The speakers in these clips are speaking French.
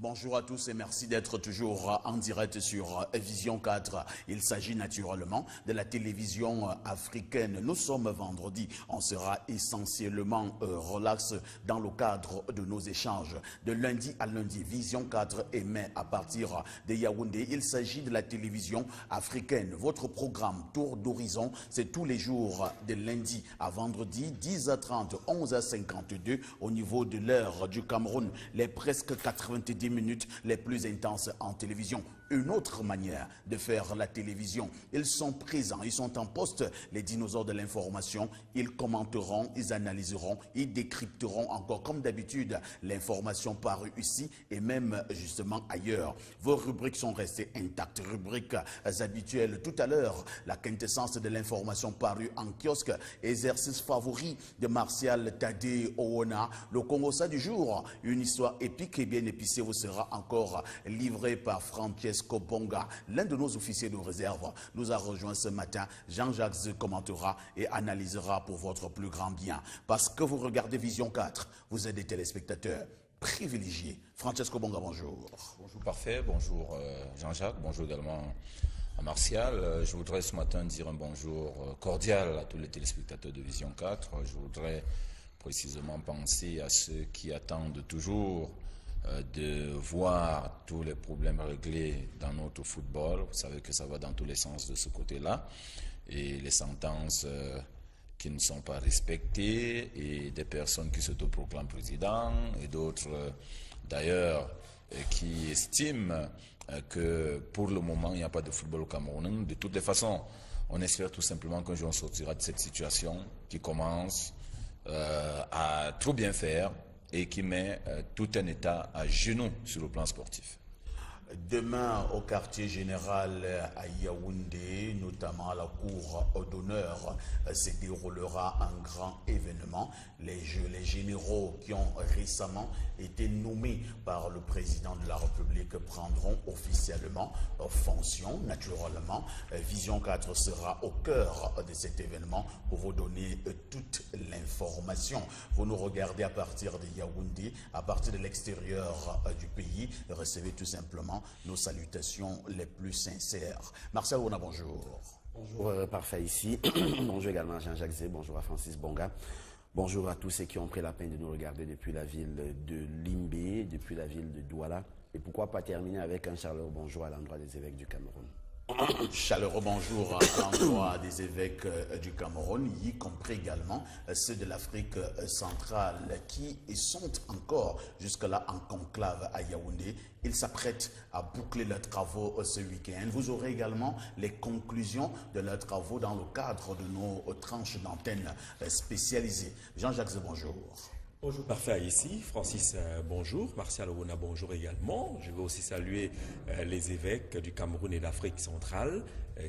Bonjour à tous et merci d'être toujours en direct sur Vision 4. Il s'agit naturellement de la télévision africaine. Nous sommes vendredi. On sera essentiellement relax dans le cadre de nos échanges. De lundi à lundi, Vision 4 émet à partir de Yaoundé. Il s'agit de la télévision africaine. Votre programme Tour d'horizon, c'est tous les jours de lundi à vendredi, 10h30, 11h52 au niveau de l'heure du Cameroun. Les presque 90 minutes les plus intenses en télévision. Une autre manière de faire la télévision. Ils sont présents, ils sont en poste, les dinosaures de l'information. Ils commenteront, ils analyseront, ils décrypteront encore comme d'habitude l'information parue ici et même justement ailleurs. Vos rubriques sont restées intactes, rubriques habituelles. Tout à l'heure, la quintessence de l'information parue en kiosque, exercice favori de Martial Tadé Owona. Le Congossa du jour, une histoire épique et bien épicée vous sera encore livrée par Francesco Bonga. L'un de nos officiers de réserve nous a rejoint ce matin. Jean-Jacques Z commentera et analysera pour votre plus grand bien. Parce que vous regardez Vision 4, vous êtes des téléspectateurs privilégiés. Francesco Bonga, bonjour. Bonjour Parfait, bonjour Jean-Jacques, bonjour également à Martial. Je voudrais ce matin dire un bonjour cordial à tous les téléspectateurs de Vision 4. Je voudrais précisément penser à ceux qui attendent toujours de voir tous les problèmes réglés dans notre football. Vous savez que ça va dans tous les sens de ce côté-là. Et les sentences qui ne sont pas respectées et des personnes qui s'autoproclament président et d'autres d'ailleurs qui estiment que pour le moment il n'y a pas de football au Cameroun. De toutes les façons, on espère tout simplement qu'un jour on sortira de cette situation qui commence à trop bien faire et qui met tout un État à genoux sur le plan sportif. Demain, au quartier général à Yaoundé, notamment à la cour d'honneur, se déroulera un grand événement. Les généraux qui ont récemment été nommés par le président de la République prendront officiellement fonction, naturellement. Vision 4 sera au cœur de cet événement pour vous donner toute l'information. Vous nous regardez à partir de Yaoundé, à partir de l'extérieur du pays. Recevez tout simplement nos salutations les plus sincères. Marcel Owona, bonjour. Bonjour, Parfait ici. Bonjour également à Jean-Jacques Zé, bonjour à Francis Bonga. Bonjour à tous ceux qui ont pris la peine de nous regarder depuis la ville de Limbé, depuis la ville de Douala. Et pourquoi pas terminer avec un chaleureux bonjour à l'endroit des évêques du Cameroun. Chaleureux bonjour à l'endroit des évêques du Cameroun, y compris également ceux de l'Afrique centrale qui sont encore jusque-là en conclave à Yaoundé. Ils s'apprêtent à boucler leurs travaux ce week-end. Vous aurez également les conclusions de leurs travaux dans le cadre de nos tranches d'antenne spécialisées. Jean-Jacques, bonjour. Bonjour Parfait ici, Francis bonjour, Martial Owona bonjour également. Je veux aussi saluer les évêques du Cameroun et d'Afrique centrale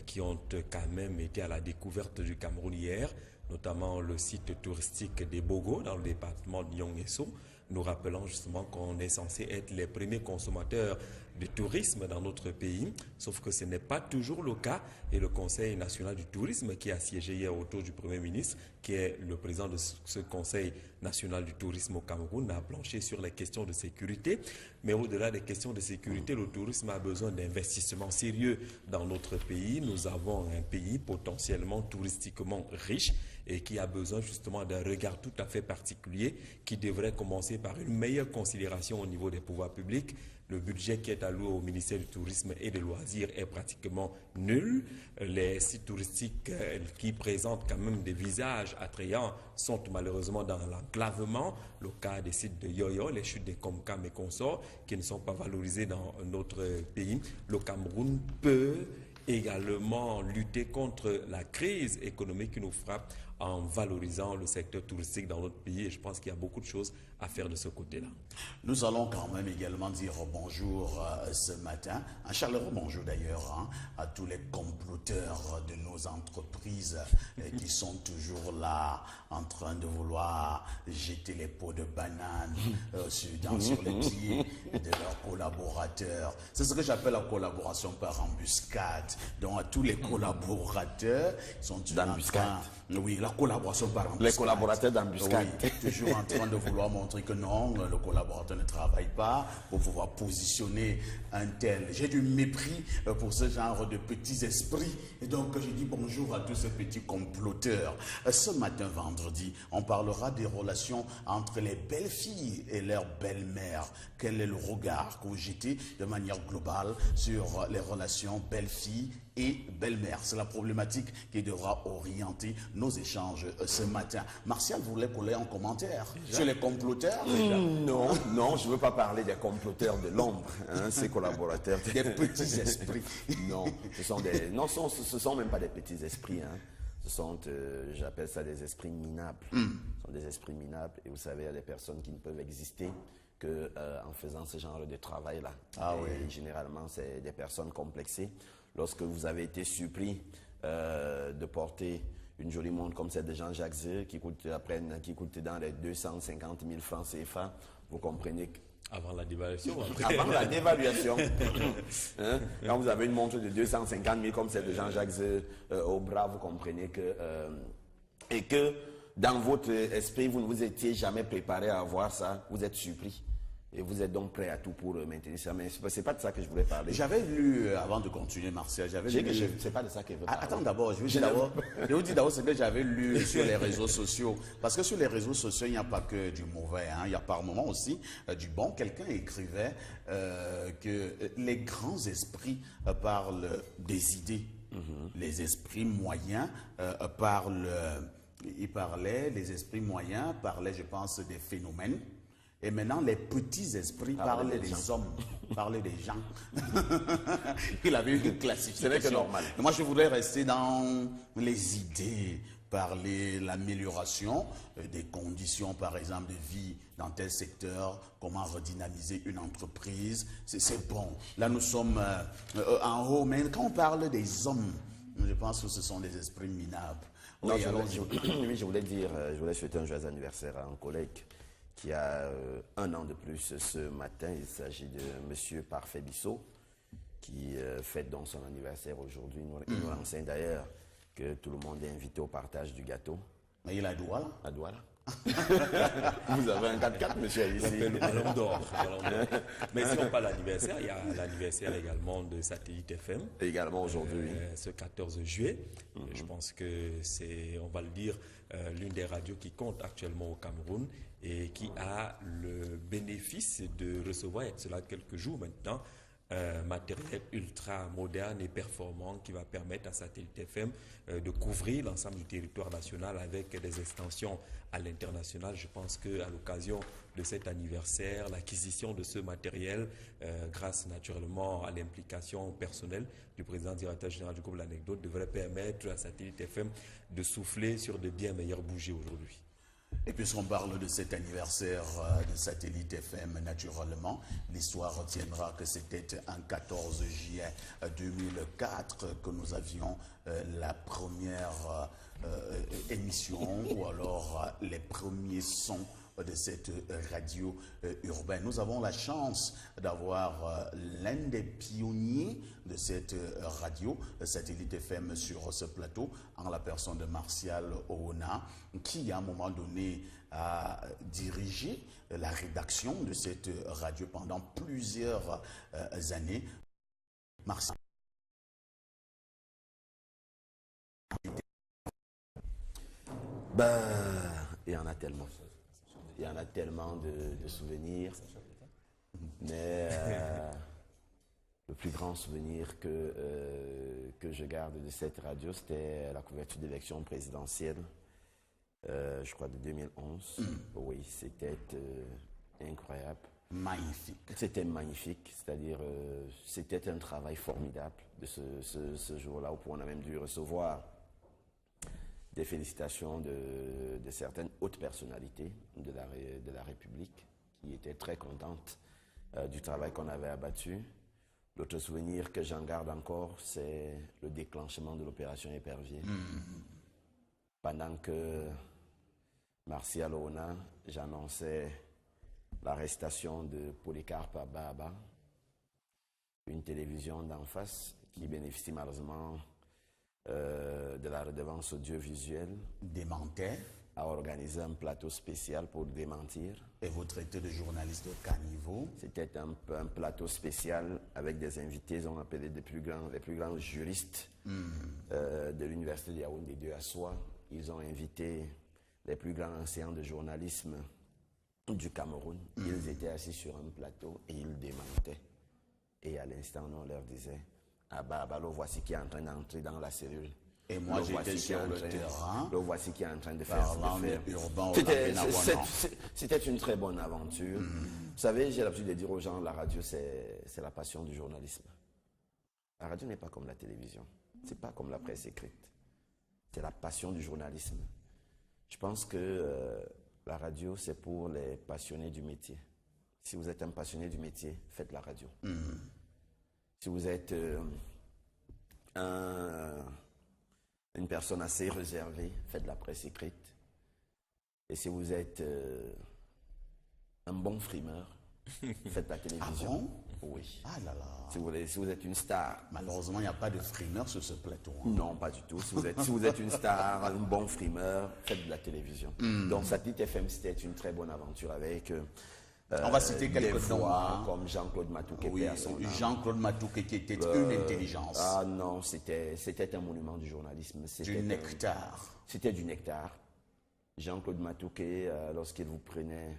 qui ont quand même été à la découverte du Cameroun hier, notamment le site touristique des Bogo dans le département de Nyong-Esso. Nous rappelons justement qu'on est censé être les premiers consommateurs de tourisme dans notre pays, sauf que ce n'est pas toujours le cas et le Conseil national du tourisme qui a siégé hier autour du Premier ministre, qui est le président de ce Conseil national du tourisme au Cameroun, a planché sur les questions de sécurité. Mais au-delà des questions de sécurité, le tourisme a besoin d'investissements sérieux dans notre pays. Nous avons un pays potentiellement touristiquement riche et qui a besoin justement d'un regard tout à fait particulier qui devrait commencer par une meilleure considération au niveau des pouvoirs publics. Le budget qui est alloué au ministère du Tourisme et des Loisirs est pratiquement nul. Les sites touristiques qui présentent quand même des visages attrayants sont malheureusement dans l'enclavement. Le cas des sites de Yoyo, les chutes des Komkam et consorts qui ne sont pas valorisés dans notre pays. Le Cameroun peut également lutter contre la crise économique qui nous frappe en valorisant le secteur touristique dans notre pays. Et je pense qu'il y a beaucoup de choses à faire de ce côté-là. Nous allons quand même également dire bonjour ce matin, un chaleureux bonjour d'ailleurs à tous les comploteurs de nos entreprises qui sont toujours là en train de vouloir jeter les pots de banane sur les pieds de leurs collaborateurs. C'est ce que j'appelle la collaboration par embuscade. Donc à tous les collaborateurs qui sont toujours en train... Oui, la collaboration par embuscade. Les collaborateurs d'embuscade. Oui, toujours en train de vouloir montrer que non, le collaborateur ne travaille pas pour pouvoir positionner un tel. J'ai du mépris pour ce genre de petits esprits. Et donc, je dis bonjour à tous ces petits comploteurs. Ce matin, vendredi, on parlera des relations entre les belles filles et leurs belles-mères. Quel est le regard que vous jetez de manière globale sur les relations belles-filles et belle-mère? C'est la problématique qui devra orienter nos échanges ce matin. Martial voulait coller en commentaire sur les comploteurs. Non, non, je ne veux pas parler des comploteurs de l'ombre, hein, ces collaborateurs. Des petits esprits. Non, ce sont même pas des petits esprits. Hein. Ce sont, j'appelle ça des esprits minables. Ce sont des esprits minables. Et vous savez, il y a des personnes qui ne peuvent exister que en faisant ce genre de travail-là. Ah et oui. généralement, c'est des personnes complexées. Lorsque vous avez été surpris de porter une jolie montre comme celle de Jean-Jacques Zé, qui coûte dans les 250 000 francs CFA, vous comprenez que Avant la dévaluation. avant la dévaluation. Hein? Quand vous avez une montre de 250 000 comme celle de Jean-Jacques Zé au bras, vous comprenez que... et que dans votre esprit, vous ne vous étiez jamais préparé à avoir ça, vous êtes surpris. Et vous êtes donc prêt à tout pour maintenir ça. Mais ce n'est pas de ça que je voulais parler. J'avais lu, avant de continuer, Martial, j'avais lu... C'est pas de ça que je veux parler. Attends d'abord, je vous dis d'abord ce que j'avais lu sur les réseaux sociaux. Parce que sur les réseaux sociaux, il n'y a pas que du mauvais. Hein. Il y a par moments aussi du bon. Quelqu'un écrivait que les grands esprits parlent des idées. Les esprits moyens les esprits moyens parlaient, je pense, des phénomènes. Et maintenant, les petits esprits parlaient des hommes, parlaient des gens. Il avait une classification. C'est vrai que normal. Et moi, je voudrais rester dans les idées, parler de l'amélioration des conditions, par exemple, de vie dans tel secteur, comment redynamiser une entreprise. C'est bon. Là, nous sommes en haut, mais quand on parle des hommes, je pense que ce sont des esprits minables. Non, Oui, je voulais souhaiter un joyeux anniversaire à un collègue qui a un an de plus ce matin. Il s'agit de M. Parfait Bissot, qui fête donc son anniversaire aujourd'hui. Il nous enseigne d'ailleurs que tout le monde est invité au partage du gâteau. Mais il a Douala. À Douala. Vous avez un 4x4, monsieur, ici. Le ballon d'or. Mais si on parle d'anniversaire, il y a l'anniversaire également de Satellite FM. Et également aujourd'hui. Ce 14 juillet. Je pense que c'est, on va le dire, l'une des radios qui compte actuellement au Cameroun et qui a le bénéfice de recevoir, il y a cela quelques jours maintenant, un matériel ultra moderne et performant qui va permettre à Satellite FM de couvrir l'ensemble du territoire national avec des extensions à l'international. Je pense qu'à l'occasion de cet anniversaire, l'acquisition de ce matériel, grâce naturellement à l'implication personnelle du président directeur général du groupe L'Anecdote, devrait permettre à Satellite FM de souffler sur de bien meilleures bougies aujourd'hui. Et puisqu'on parle de cet anniversaire de Satellite FM, naturellement, l'histoire retiendra que c'était un 14 juillet 2004 que nous avions la première émission ou alors les premiers sons de cette radio urbaine. Nous avons la chance d'avoir l'un des pionniers de cette radio, Satellite FM, sur ce plateau, en la personne de Martial Oona, qui à un moment donné a dirigé la rédaction de cette radio pendant plusieurs années. Martial. Il y en a tellement. Il y en a tellement de souvenirs. Mais le plus grand souvenir que je garde de cette radio, c'était la couverture d'élection présidentielle, je crois de 2011. Oui, c'était incroyable. Magnifique. C'était magnifique, c'est-à-dire c'était un travail formidable de ce jour-là, où on a même dû recevoir des félicitations de certaines hautes personnalités de la République qui étaient très contentes du travail qu'on avait abattu. L'autre souvenir que j'en garde encore, c'est le déclenchement de l'opération Épervier. Pendant que Martial Oona, j'annonçais l'arrestation de Polycarpe à Baaba, une télévision d'en face qui bénéficie malheureusement de la redevance audiovisuelle Démentait. a organisé un plateau spécial pour démentir. Et vous traitez de journaliste de caniveau. C'était un plateau spécial avec des invités, ils ont appelé les plus grands juristes de l'université de Yaoundé 2 à Soie. Ils ont invité les plus grands enseignants de journalisme du Cameroun. Ils étaient assis sur un plateau et ils démentaient. Et à l'instant, on leur disait, ah bah, le voici qui est en train d'entrer dans la cellule. Et moi, j'étais sur le terrain. Le voici qui est en train de faire. C'était une très bonne aventure. Vous savez, j'ai l'habitude de dire aux gens, la radio, c'est la passion du journalisme. La radio n'est pas comme la télévision. C'est pas comme la presse écrite. C'est la passion du journalisme. Je pense que la radio, c'est pour les passionnés du métier. Si vous êtes un passionné du métier, faites la radio. Si vous êtes une personne assez réservée, faites la presse écrite. Et si vous êtes un bon frimeur, faites la télévision. Ah bon? Oui. Ah là là. Si vous êtes une star. Malheureusement, il n'y a pas de frimeur sur ce plateau. Non, pas du tout. Si vous êtes une star, un bon frimeur, faites de la télévision. Donc, Satellite FM, c'était une très bonne aventure avec... on va citer quelques noms. Comme Jean-Claude Matouké. Oui, Jean-Claude Matouké qui était une intelligence. Ah non, c'était un monument du journalisme. Du nectar. C'était du nectar. Jean-Claude Matouké, lorsqu'il vous prenait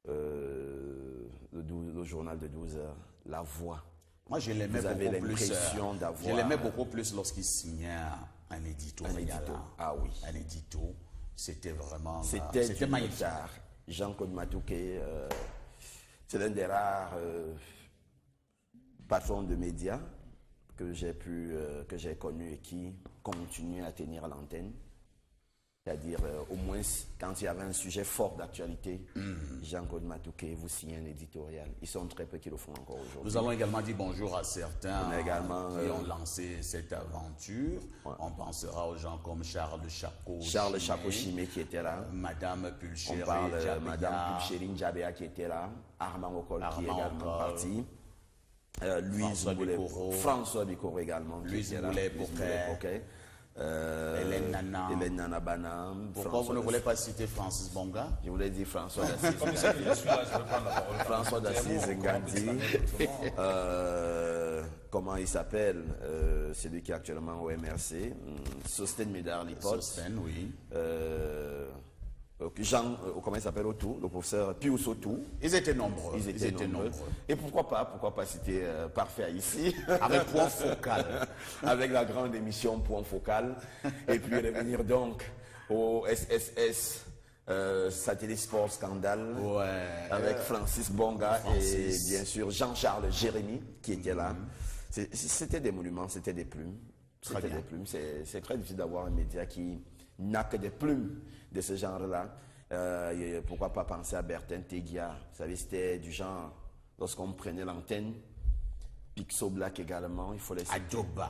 le journal de 12 heures, la voix. Moi, je l'aimais beaucoup plus lorsqu'il signait un édito. Ah oui. Un édito. C'était vraiment... C'était magnifique. Jean-Claude Matouké, c'est l'un des rares patrons de médias que j'ai connu et qui continue à tenir l'antenne. C'est-à-dire, au moins, quand il y avait un sujet fort d'actualité, Jean-Claude Matouké vous signe un éditorial. Ils sont très peu qui le font encore aujourd'hui. Nous allons également dire bonjour à certains qui ont lancé cette aventure. Ouais. On pensera aux gens comme Charles Chapeau-Chimé qui était là. Madame Pulchéry. On parle de Madame Pulchéry Njabéa qui était là. Armand Okol qui est également parti. François Bicoro également. Louise Boulet-Poquet. Hélène Nana Banam. Pourquoi vous ne voulez pas citer Francis Bonga? Je voulais dire François d'Assise. François d'Assise Ngandi. Comment il s'appelle? Celui qui est actuellement au MRC. Sosten Médard Lipote. Sosten, oui. Comment il s'appelle autour? Le professeur Pius Otou. Ils étaient nombreux. Ils étaient nombreux. Et pourquoi pas citer Parfait ici? Avec Point Focal. Avec la grande émission Point Focal. Et puis revenir donc au SSS. Satellite Sport Scandale, avec Francis Bonga et bien sûr Jean-Charles Jérémy qui était là. C'était des monuments, c'était des plumes. C'était des plumes. C'est très difficile d'avoir un média qui n'a que des plumes de ce genre-là. Pourquoi pas penser à Bertin Teguia? Vous savez, c'était du genre, lorsqu'on prenait l'antenne, Pixo Black également, il faut laisser. Adoba.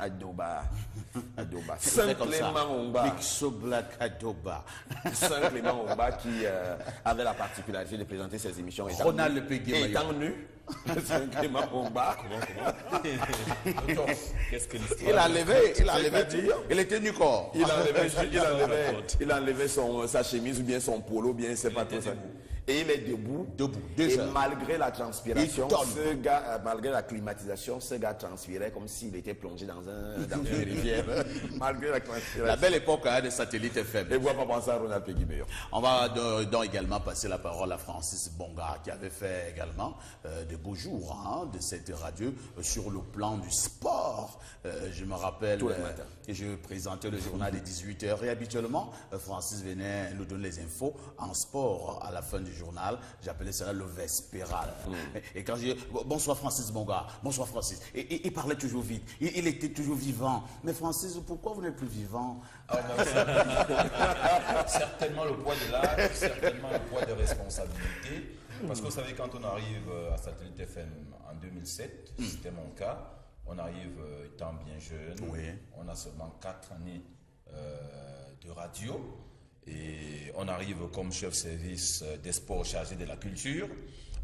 Saint-Clément Omba. Pixo Black Adoba. Saint-Clément Omba qui avait la particularité de présenter ses émissions Ronald Le Pégué. Étant nu. Saint-Clément Omba. Qu'est-ce que l'histoire? Il était nu corps. Il enlevait sa chemise ou bien son polo, ou bien c'est pas trop ça. Et il est debout. Et malgré la transpiration, malgré la climatisation, ce gars transpirait comme s'il était plongé dans une rivière. Malgré la transpiration. La belle époque des satellites FM. Et vous pas penser à Ronald Péguiméo. On va donc également passer la parole à Francis Bonga, qui avait fait également de beaux jours de cette radio sur le plan du sport. Je me rappelle que je présentais le journal des 18h et habituellement, Francis venait nous donner les infos en sport à la fin du journal. J'appelais cela le vespéral. Et quand je dis bonsoir Francis Bonga, bonsoir Francis, et il parlait toujours vite, il était toujours vivant. Mais Francis, pourquoi vous n'êtes plus vivant? Certainement le poids de l'âge, certainement le poids de responsabilité. Parce que vous savez, quand on arrive à Satellite FM en 2007, c'était mon cas, on arrive étant bien jeune, on a seulement 4 années de radio. Et on arrive comme chef service des sports chargé de la culture.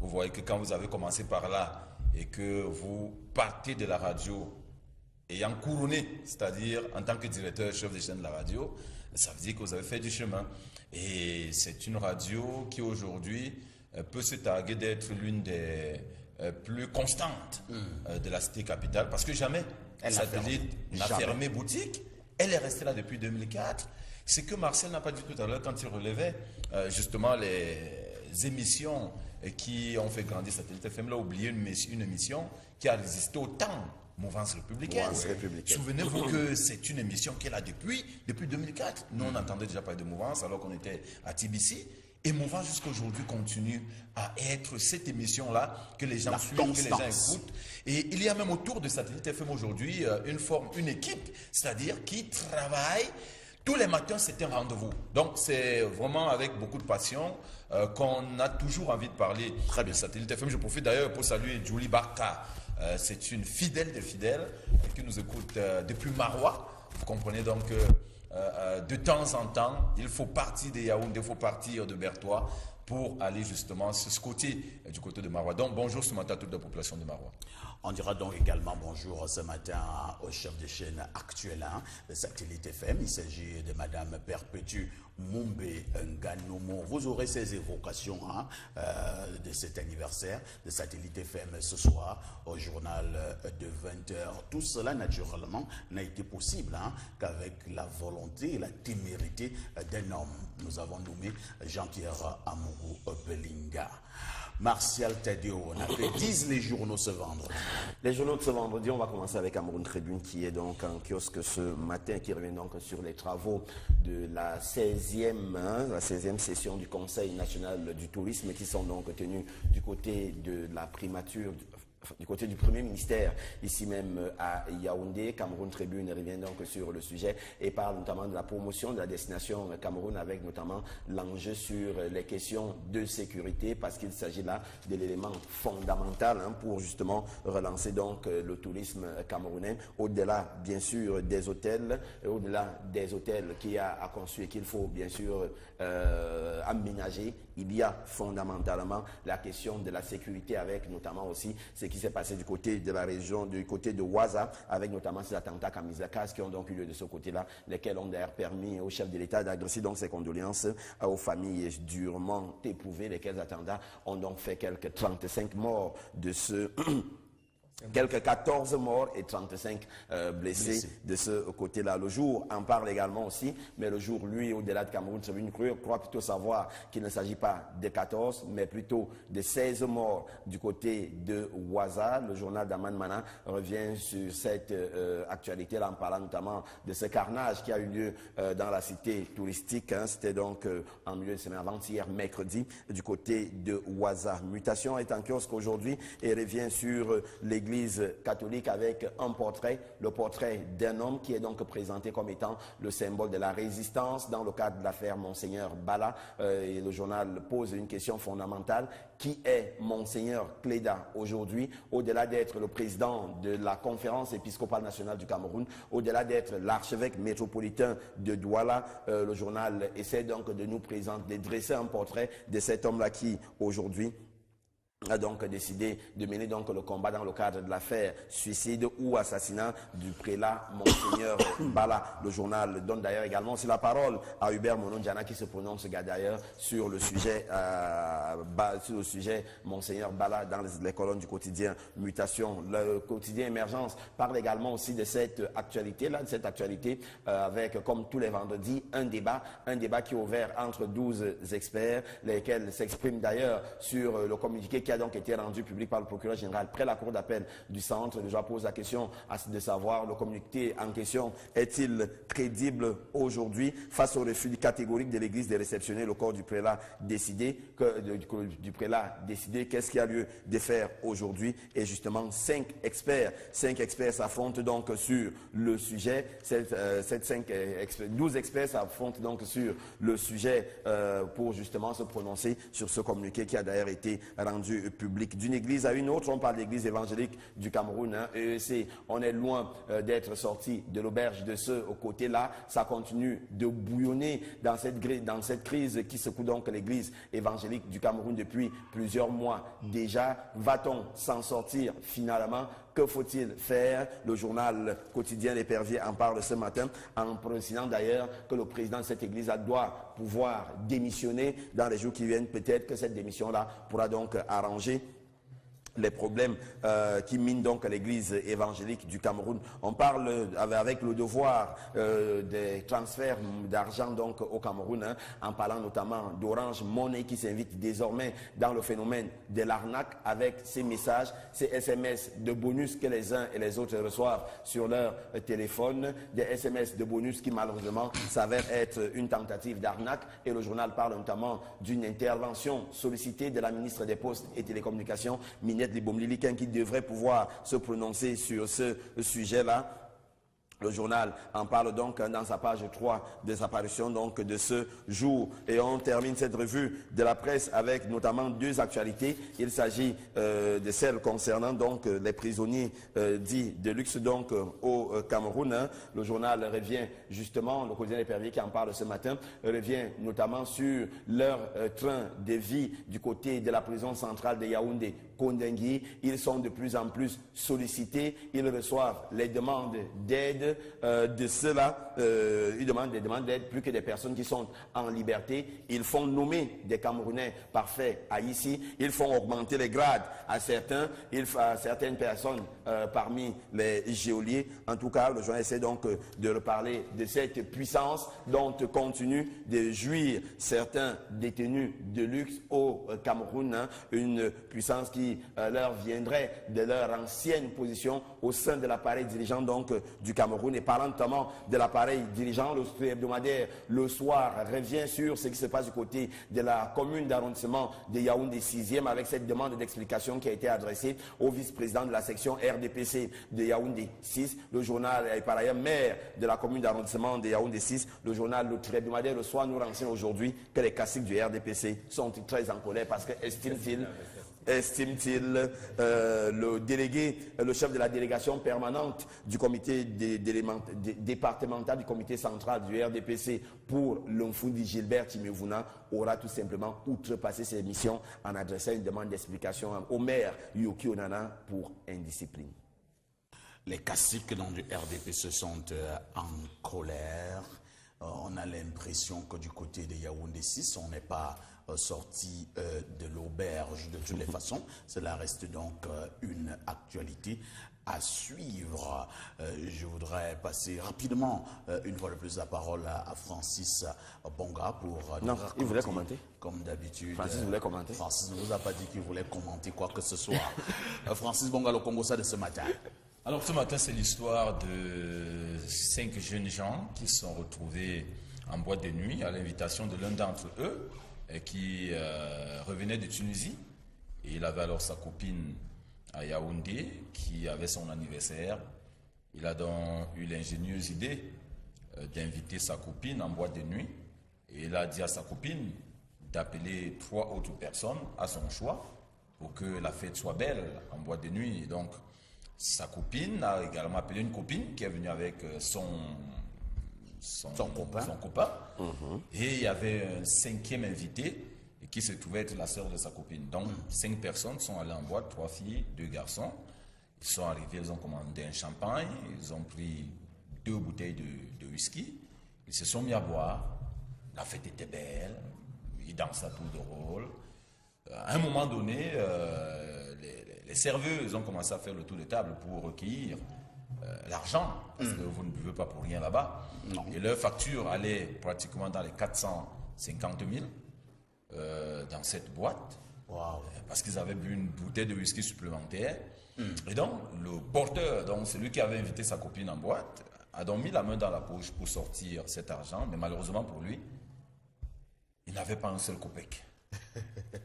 Vous voyez que quand vous avez commencé par là et que vous partez de la radio ayant couronné, c'est-à-dire en tant que directeur chef des chaînes de la radio, ça veut dire que vous avez fait du chemin. Et c'est une radio qui aujourd'hui peut se targuer d'être l'une des plus constantes de la cité capitale, parce que jamais Satellite n'a fermé boutique. Elle est restée là depuis 2004. C'est que Martial n'a pas dit tout à l'heure quand il relevait justement les émissions qui ont fait grandir Satellite FM. Il a oublié une émission qui a résisté au temps. Mouvance républicaine. Souvenez-vous que c'est une émission qu'elle a depuis 2004. Nous, on entendait déjà parler de Mouvance alors qu'on était à TBC. Et Mouvance, jusqu'à aujourd'hui, continue à être cette émission-là que les gens suivent, que les gens écoutent. Et il y a même autour de Satellite FM aujourd'hui une équipe, c'est-à-dire qui travaille. Tous les matins, c'est un rendez-vous. Donc, c'est vraiment avec beaucoup de passion qu'on a toujours envie de parler de Satellite FM. Je profite d'ailleurs pour saluer Julie Barka. C'est une fidèle des fidèles qui nous écoute depuis Marois. Vous comprenez donc de temps en temps, il faut partir de Yaoundé, il faut partir de Bertois pour aller justement sur ce côté, du côté de Marois. Donc bonjour ce matin à toute la population de Marois. On dira donc également bonjour ce matin au chef de chaîne actuel de Satellite FM. Il s'agit de Madame Perpétue Mumbe Nganomo. Vous aurez ces évocations de cet anniversaire de Satellite FM ce soir au journal de 20h. Tout cela naturellement n'a été possible qu'avec la volonté et la témérité d'un homme. Nous avons nommé Jean-Pierre Amourou Belinga. Martial Tadeo, on a fait 10 les journaux ce vendredi. Les journaux de ce vendredi, on va commencer avec Cameroun Tribune qui est donc en kiosque ce matin, qui revient donc sur les travaux de la 16e session du Conseil national du tourisme qui sont donc tenus du côté de la primature du côté du Premier ministère, ici même à Yaoundé. Cameroun Tribune revient donc sur le sujet et parle notamment de la promotion de la destination Cameroun, avec notamment l'enjeu sur les questions de sécurité, parce qu'il s'agit là de l'élément fondamental pour justement relancer donc le tourisme camerounais, au-delà bien sûr des hôtels, qu'il y a à construire, qu'il faut bien sûr aménager. Il y a fondamentalement la question de la sécurité, avec notamment aussi ce qui s'est passé du côté de la région, du côté de Ouaza, avec notamment ces attentats kamikazes qui ont donc eu lieu de ce côté-là, lesquels ont d'ailleurs permis au chef de l'État d'adresser donc ses condoléances aux familles durement éprouvées. Lesquels attentats ont donc fait quelques 35 morts de ce... Quelques 14 morts et 35 blessés de ce côté-là. Le jour en parle également aussi, mais le jour, lui, au-delà de Cameroun, croit plutôt savoir qu'il ne s'agit pas de 14, mais plutôt de 16 morts du côté de Ouaza. Le journal d'Aman Mana revient sur cette actualité-là en parlant notamment de ce carnage qui a eu lieu dans la cité touristique. C'était donc en milieu de semaine, avant-hier, mercredi, du côté de Ouaza. Mutation est en kiosque aujourd'hui et revient sur l'église catholique avec un portrait, le portrait d'un homme qui est donc présenté comme étant le symbole de la résistance dans le cadre de l'affaire Monseigneur Bala. Et le journal pose une question fondamentale. Qui est Monseigneur Cléda aujourd'hui, au-delà d'être le président de la conférence épiscopale nationale du Cameroun, au-delà d'être l'archevêque métropolitain de Douala? Le journal essaie donc de nous présenter, de dresser un portrait de cet homme-là qui aujourd'hui a donc décidé de mener donc le combat dans le cadre de l'affaire suicide ou assassinat du prélat Monseigneur Bala. Le journal donne d'ailleurs également aussi la parole à Hubert Monondiana qui se prononce d'ailleurs sur le sujet Monseigneur Bala dans les colonnes du quotidien Mutation. Le quotidien Émergence parle également aussi de cette actualité-là, avec, comme tous les vendredis, un débat qui est ouvert entre 12 experts, lesquels s'expriment d'ailleurs sur le communiqué qui a donc été rendu public par le procureur général près la cour d'appel du centre. Je pose la question de savoir le communiqué en question est-il crédible aujourd'hui face au refus catégorique de l'Église de réceptionner le corps du prélat décidé. Qu'est-ce qu'il y a lieu de faire aujourd'hui? Et justement 5 experts s'affrontent donc sur le sujet. 12 experts s'affrontent donc sur le sujet pour justement se prononcer sur ce communiqué qui a d'ailleurs été rendu public. D'une église à une autre, on parle de l'église évangélique du Cameroun, EEC. On est loin d'être sorti de l'auberge de ce côté-là. Ça continue de bouillonner dans cette crise qui secoue donc l'église évangélique du Cameroun depuis plusieurs mois déjà. Va-t-on s'en sortir finalement? Que faut-il faire? Le journal quotidien L'Épervier en parle ce matin, en précisant d'ailleurs que le président de cette église doit pouvoir démissionner dans les jours qui viennent. Peut-être que cette démission-là pourra donc arranger les problèmes qui minent donc l'église évangélique du Cameroun. On parle avec le devoir des transferts d'argent donc au Cameroun, hein, en parlant notamment d'Orange Money qui s'invite désormais dans le phénomène de l'arnaque avec ces messages, ces SMS de bonus que les uns et les autres reçoivent sur leur téléphone, des SMS de bonus qui malheureusement s'avèrent être une tentative d'arnaque. Et le journal parle notamment d'une intervention sollicitée de la ministre des Postes et Télécommunications, Minette Libomliliken, qui devrait pouvoir se prononcer sur ce sujet-là. Le journal en parle donc dans sa page 3 des apparitions donc de ce jour. Et on termine cette revue de la presse avec notamment deux actualités. Il s'agit de celles concernant donc les prisonniers dits de luxe donc au Cameroun. Hein. Le journal revient justement, le quotidien L'Épervier qui en parle ce matin, revient notamment sur leur train de vie du côté de la prison centrale de Yaoundé. Kondengui, ils sont de plus en plus sollicités, ils reçoivent les demandes d'aide de ceux-là, ils demandent des demandes d'aide plus que des personnes qui sont en liberté. Ils font nommer des Camerounais parfaits à ici, ils font augmenter les grades à certains, à certaines personnes parmi les geôliers. En tout cas, le journal essaie donc de reparler de cette puissance dont continuent de jouir certains détenus de luxe au Cameroun, hein, une puissance qui leur viendrait de leur ancienne position au sein de l'appareil dirigeant donc du Cameroun. Et parlant notamment de l'appareil dirigeant, le hebdomadaire Le Soir revient sur ce qui se passe du côté de la commune d'arrondissement de Yaoundé 6e avec cette demande d'explication qui a été adressée au vice-président de la section RDPC de Yaoundé 6. Le journal est par ailleurs maire de la commune d'arrondissement de Yaoundé 6. Le journal Le hebdomadaire Le Soir nous renseigne aujourd'hui que les caciques du RDPC sont très en colère parce que estime-t-il le délégué, le chef de la délégation permanente du comité départemental du comité central du RDPC pour l'Umfundi, Gilbert Timevuna, aura tout simplement outrepassé ses missions en adressant une demande d'explication au maire Yoki Onana pour indiscipline. Les caciques dans le RDPC sont en colère. On a l'impression que du côté de Yaoundé 6, on n'est pas sorti de l'auberge de toutes les façons. Cela reste donc une actualité à suivre. Je voudrais passer rapidement une fois de plus la parole à Francis Bonga pour... non, il voulait commenter. Comme d'habitude. Francis voulait commenter. Francis ne vous a pas dit qu'il voulait commenter quoi que ce soit. Francis Bonga, le Congo, ça de ce matin. Alors ce matin, c'est l'histoire de 5 jeunes gens qui se sont retrouvés en boîte de nuit à l'invitation de l'un d'entre eux qui revenait de Tunisie. Et il avait alors sa copine à Yaoundé qui avait son anniversaire. Il a donc eu l'ingénieuse idée d'inviter sa copine en boîte de nuit. Et il a dit à sa copine d'appeler 3 autres personnes à son choix pour que la fête soit belle en boîte de nuit. Et donc, sa copine a également appelé une copine qui est venue avec son copain. Et il y avait un 5e invité qui se trouvait être la sœur de sa copine. Donc, 5 personnes sont allées en boîte, 3 filles, 2 garçons. Ils sont arrivés, ils ont commandé un champagne, ils ont pris 2 bouteilles de whisky. Ils se sont mis à boire. La fête était belle, ils dansaient à tour de rôle. À un moment donné, les serveuses ont commencé à faire le tour de table pour recueillir l'argent, parce que vous ne buvez pas pour rien là-bas. Et leur facture allait pratiquement dans les 450 000 dans cette boîte, parce qu'ils avaient bu une bouteille de whisky supplémentaire. Et donc, le porteur, donc celui qui avait invité sa copine en boîte, a donc mis la main dans la poche pour sortir cet argent, mais malheureusement pour lui, il n'avait pas un seul copec.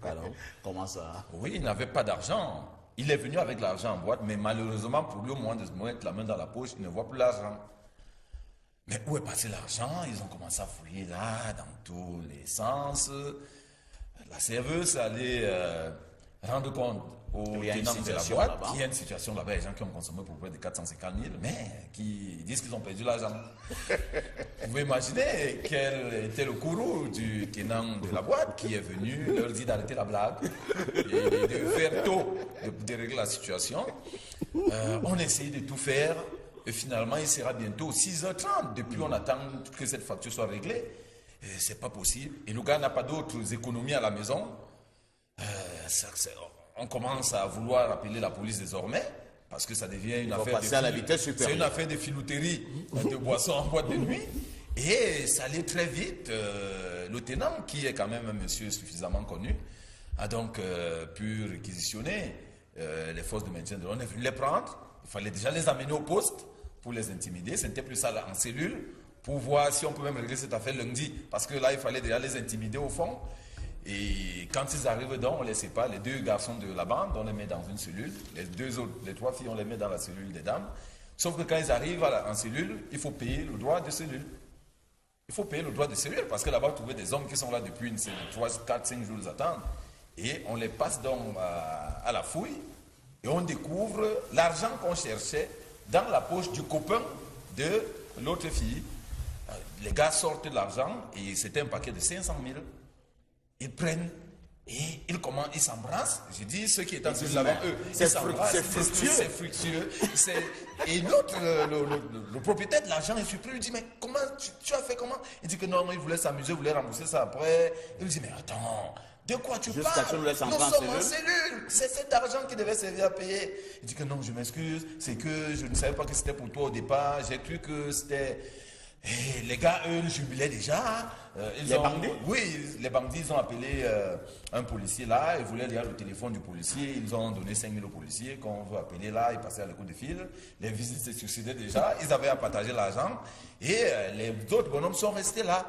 Alors, comment ça? Oui, il n'avait pas d'argent. Il est venu avec l'argent en boîte, mais malheureusement pour lui, au moment de se mettre la main dans la poche, il ne voit plus l'argent. Mais où est passé l'argent? Ils ont commencé à fouiller là, dans tous les sens. La serveuse allait rendre compte aux Il y a une tenants de la situation boîte là-bas. qu'il y a une situation là-bas, les gens qui ont consommé pour près de 450 000, mais qui disent qu'ils ont perdu l'argent. Vous pouvez imaginer quel était le courroux du tenant de la boîte qui est venu leur dire d'arrêter la blague et de faire tôt, de régler la situation. On essaye de tout faire et finalement il sera bientôt 6h30. Depuis on attend que cette facture soit réglée. C'est pas possible. Et le gars n'a pas d'autres économies à la maison. On commence à vouloir appeler la police désormais parce que ça devient une affaire passer à la vitesse supérieure. C'est une affaire de filouterie de boissons en boîte de nuit. Et ça allait très vite. Le tenant, qui est quand même un monsieur suffisamment connu, a donc pu réquisitionner les forces de maintien de l'ordre. On est venu les prendre. Il fallait déjà les amener au poste pour les intimider. Ce n'était plus ça là, en cellule, pour voir si on peut même régler cette affaire lundi. Parce que là, il fallait déjà les intimider au fond. Et quand ils arrivent donc, on les sépare. Les deux garçons de la bande, on les met dans une cellule. Les trois filles, on les met dans la cellule des dames. Sauf que quand ils arrivent en cellule, il faut payer le droit de cellule. Il faut payer le droit de cellule parce que là-bas, vous trouvez des hommes qui sont là depuis 3, 4, 5 jours, ils attendent. Et on les passe donc à la fouille. Et on découvre l'argent qu'on cherchait dans la poche du copain de l'autre fille. Les gars sortent de l'argent et c'était un paquet de 500 000. Ils prennent et ils s'embrassent. Je dis, ceux qui étaient en cellule avant eux, c'est fructueux. C'est fructueux. Et l'autre, le propriétaire de l'argent est surpris. Il dit, mais comment, tu as fait comment? Il dit que non, il voulait s'amuser, il voulait rembourser ça après. Il dit, mais attends, de quoi tu parles? Nous sommes en cellule. C'est cet argent qui devait servir à payer. Il dit que non, je m'excuse. C'est que je ne savais pas que c'était pour toi au départ. J'ai cru que c'était... Et les gars, eux, ils jubilaient déjà. Les bandits? Oui, les bandits, ils ont appelé un policier là. Ils voulaient lire le téléphone du policier. Ils ont donné 5 000 au policier qu'on veut appeler là. Ils passaient à l'écoute de fil. Les visites se succédaient déjà. Ils avaient à partager l'argent. Et les autres bonhommes sont restés là.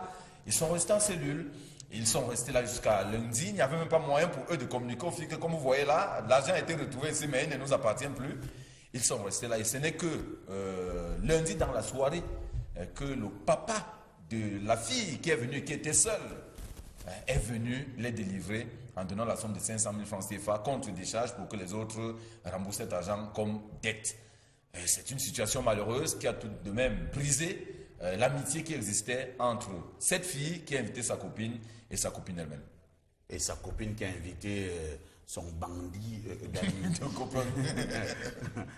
Ils sont restés en cellule. Ils sont restés là jusqu'à lundi. Il n'y avait même pas moyen pour eux de communiquer au fil que, comme vous voyez là, l'argent a été retrouvé ici, mais il ne nous appartient plus. Ils sont restés là. Et ce n'est que lundi dans la soirée que le papa de la fille qui est venue, qui était seule, est venu les délivrer en donnant la somme de 500 000 francs CFA contre décharge pour que les autres remboursent cet argent comme dette. C'est une situation malheureuse qui a tout de même brisé l'amitié qui existait entre cette fille qui a invité sa copine et sa copine elle-même. Et sa copine qui a invité son bandit d'amis.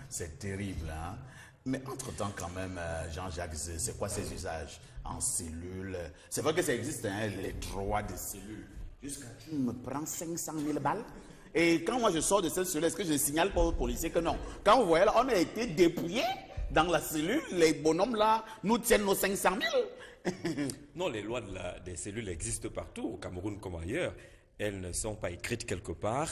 C'est terrible, hein? Mais entre-temps, quand même, Jean-Jacques, c'est quoi ces usages en cellule? C'est vrai que ça existe, hein, les droits de cellule. Jusqu'à tu me prends 500 000 balles. Et quand moi je sors de cette cellule, est-ce que je signale pas aux policiers que non? Quand vous voyez là, on a été dépouillés dans la cellule, les bonhommes là nous tiennent nos 500 000. Non, les lois des cellules existent partout, au Cameroun comme ailleurs. Elles ne sont pas écrites quelque part.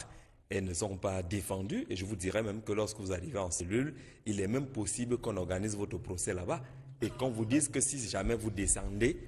Elles ne sont pas défendues et je vous dirais même que lorsque vous arrivez en cellule, il est même possible qu'on organise votre procès là-bas et qu'on vous dise que si jamais vous descendez,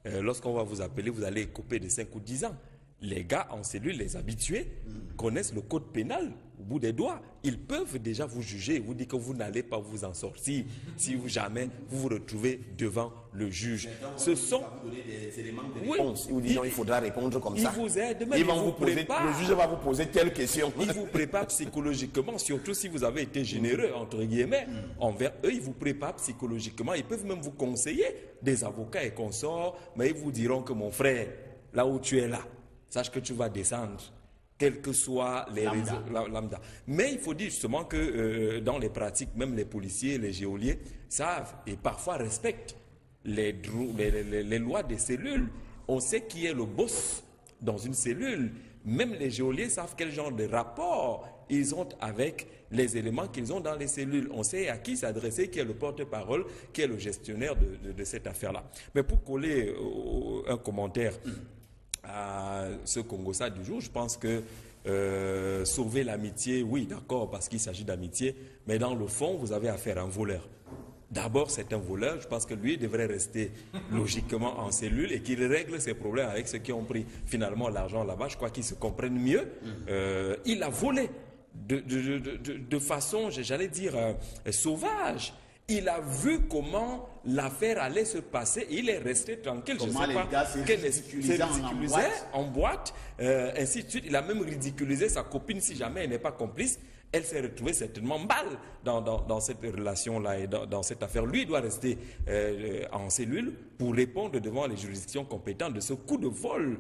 lorsqu'on va vous appeler, vous allez couper de 5 ou 10 ans. Les gars en cellule, les habitués, connaissent le code pénal au bout des doigts. Ils peuvent déjà vous juger et vous dire que vous n'allez pas vous en sortir si jamais vous vous retrouvez devant le juge. Ce sont... des éléments de réponse. Ils vous disent il faudra répondre comme ça. Ils vous aident, même ils vont vous poser, le juge va vous poser telle question. Ils vous préparent psychologiquement, surtout si vous avez été généreux, entre guillemets, envers eux. Ils vous préparent psychologiquement. Ils peuvent même vous conseiller, des avocats et consorts, mais ils vous diront que mon frère, là où tu es là, sache que tu vas descendre, quels que soient les raisons, lambda. Mais il faut dire justement que dans les pratiques, même les policiers, les geôliers savent et parfois respectent les lois des cellules. On sait qui est le boss dans une cellule. Même les geôliers savent quel genre de rapport ils ont avec les éléments qu'ils ont dans les cellules. On sait à qui s'adresser, qui est le porte-parole, qui est le gestionnaire de cette affaire-là. Mais pour coller un commentaire à ce Congo-ça du jour, je pense que sauver l'amitié, oui, d'accord, parce qu'il s'agit d'amitié, mais dans le fond, vous avez affaire à un voleur. D'abord, c'est un voleur, je pense que lui devrait rester logiquement en cellule et qu'il règle ses problèmes avec ceux qui ont pris finalement l'argent là-bas. Je crois qu'ils se comprennent mieux. Il a volé de façon, j'allais dire, sauvage. Il a vu comment l'affaire allait se passer et il est resté tranquille. Comment je sais les pas gars se ridiculisaient en boîte, ainsi de suite. Il a même ridiculisé sa copine si jamais elle n'est pas complice. Elle s'est retrouvée certainement mal dans cette relation-là et dans cette affaire. Lui, il doit rester en cellule pour répondre devant les juridictions compétentes de ce coup de vol,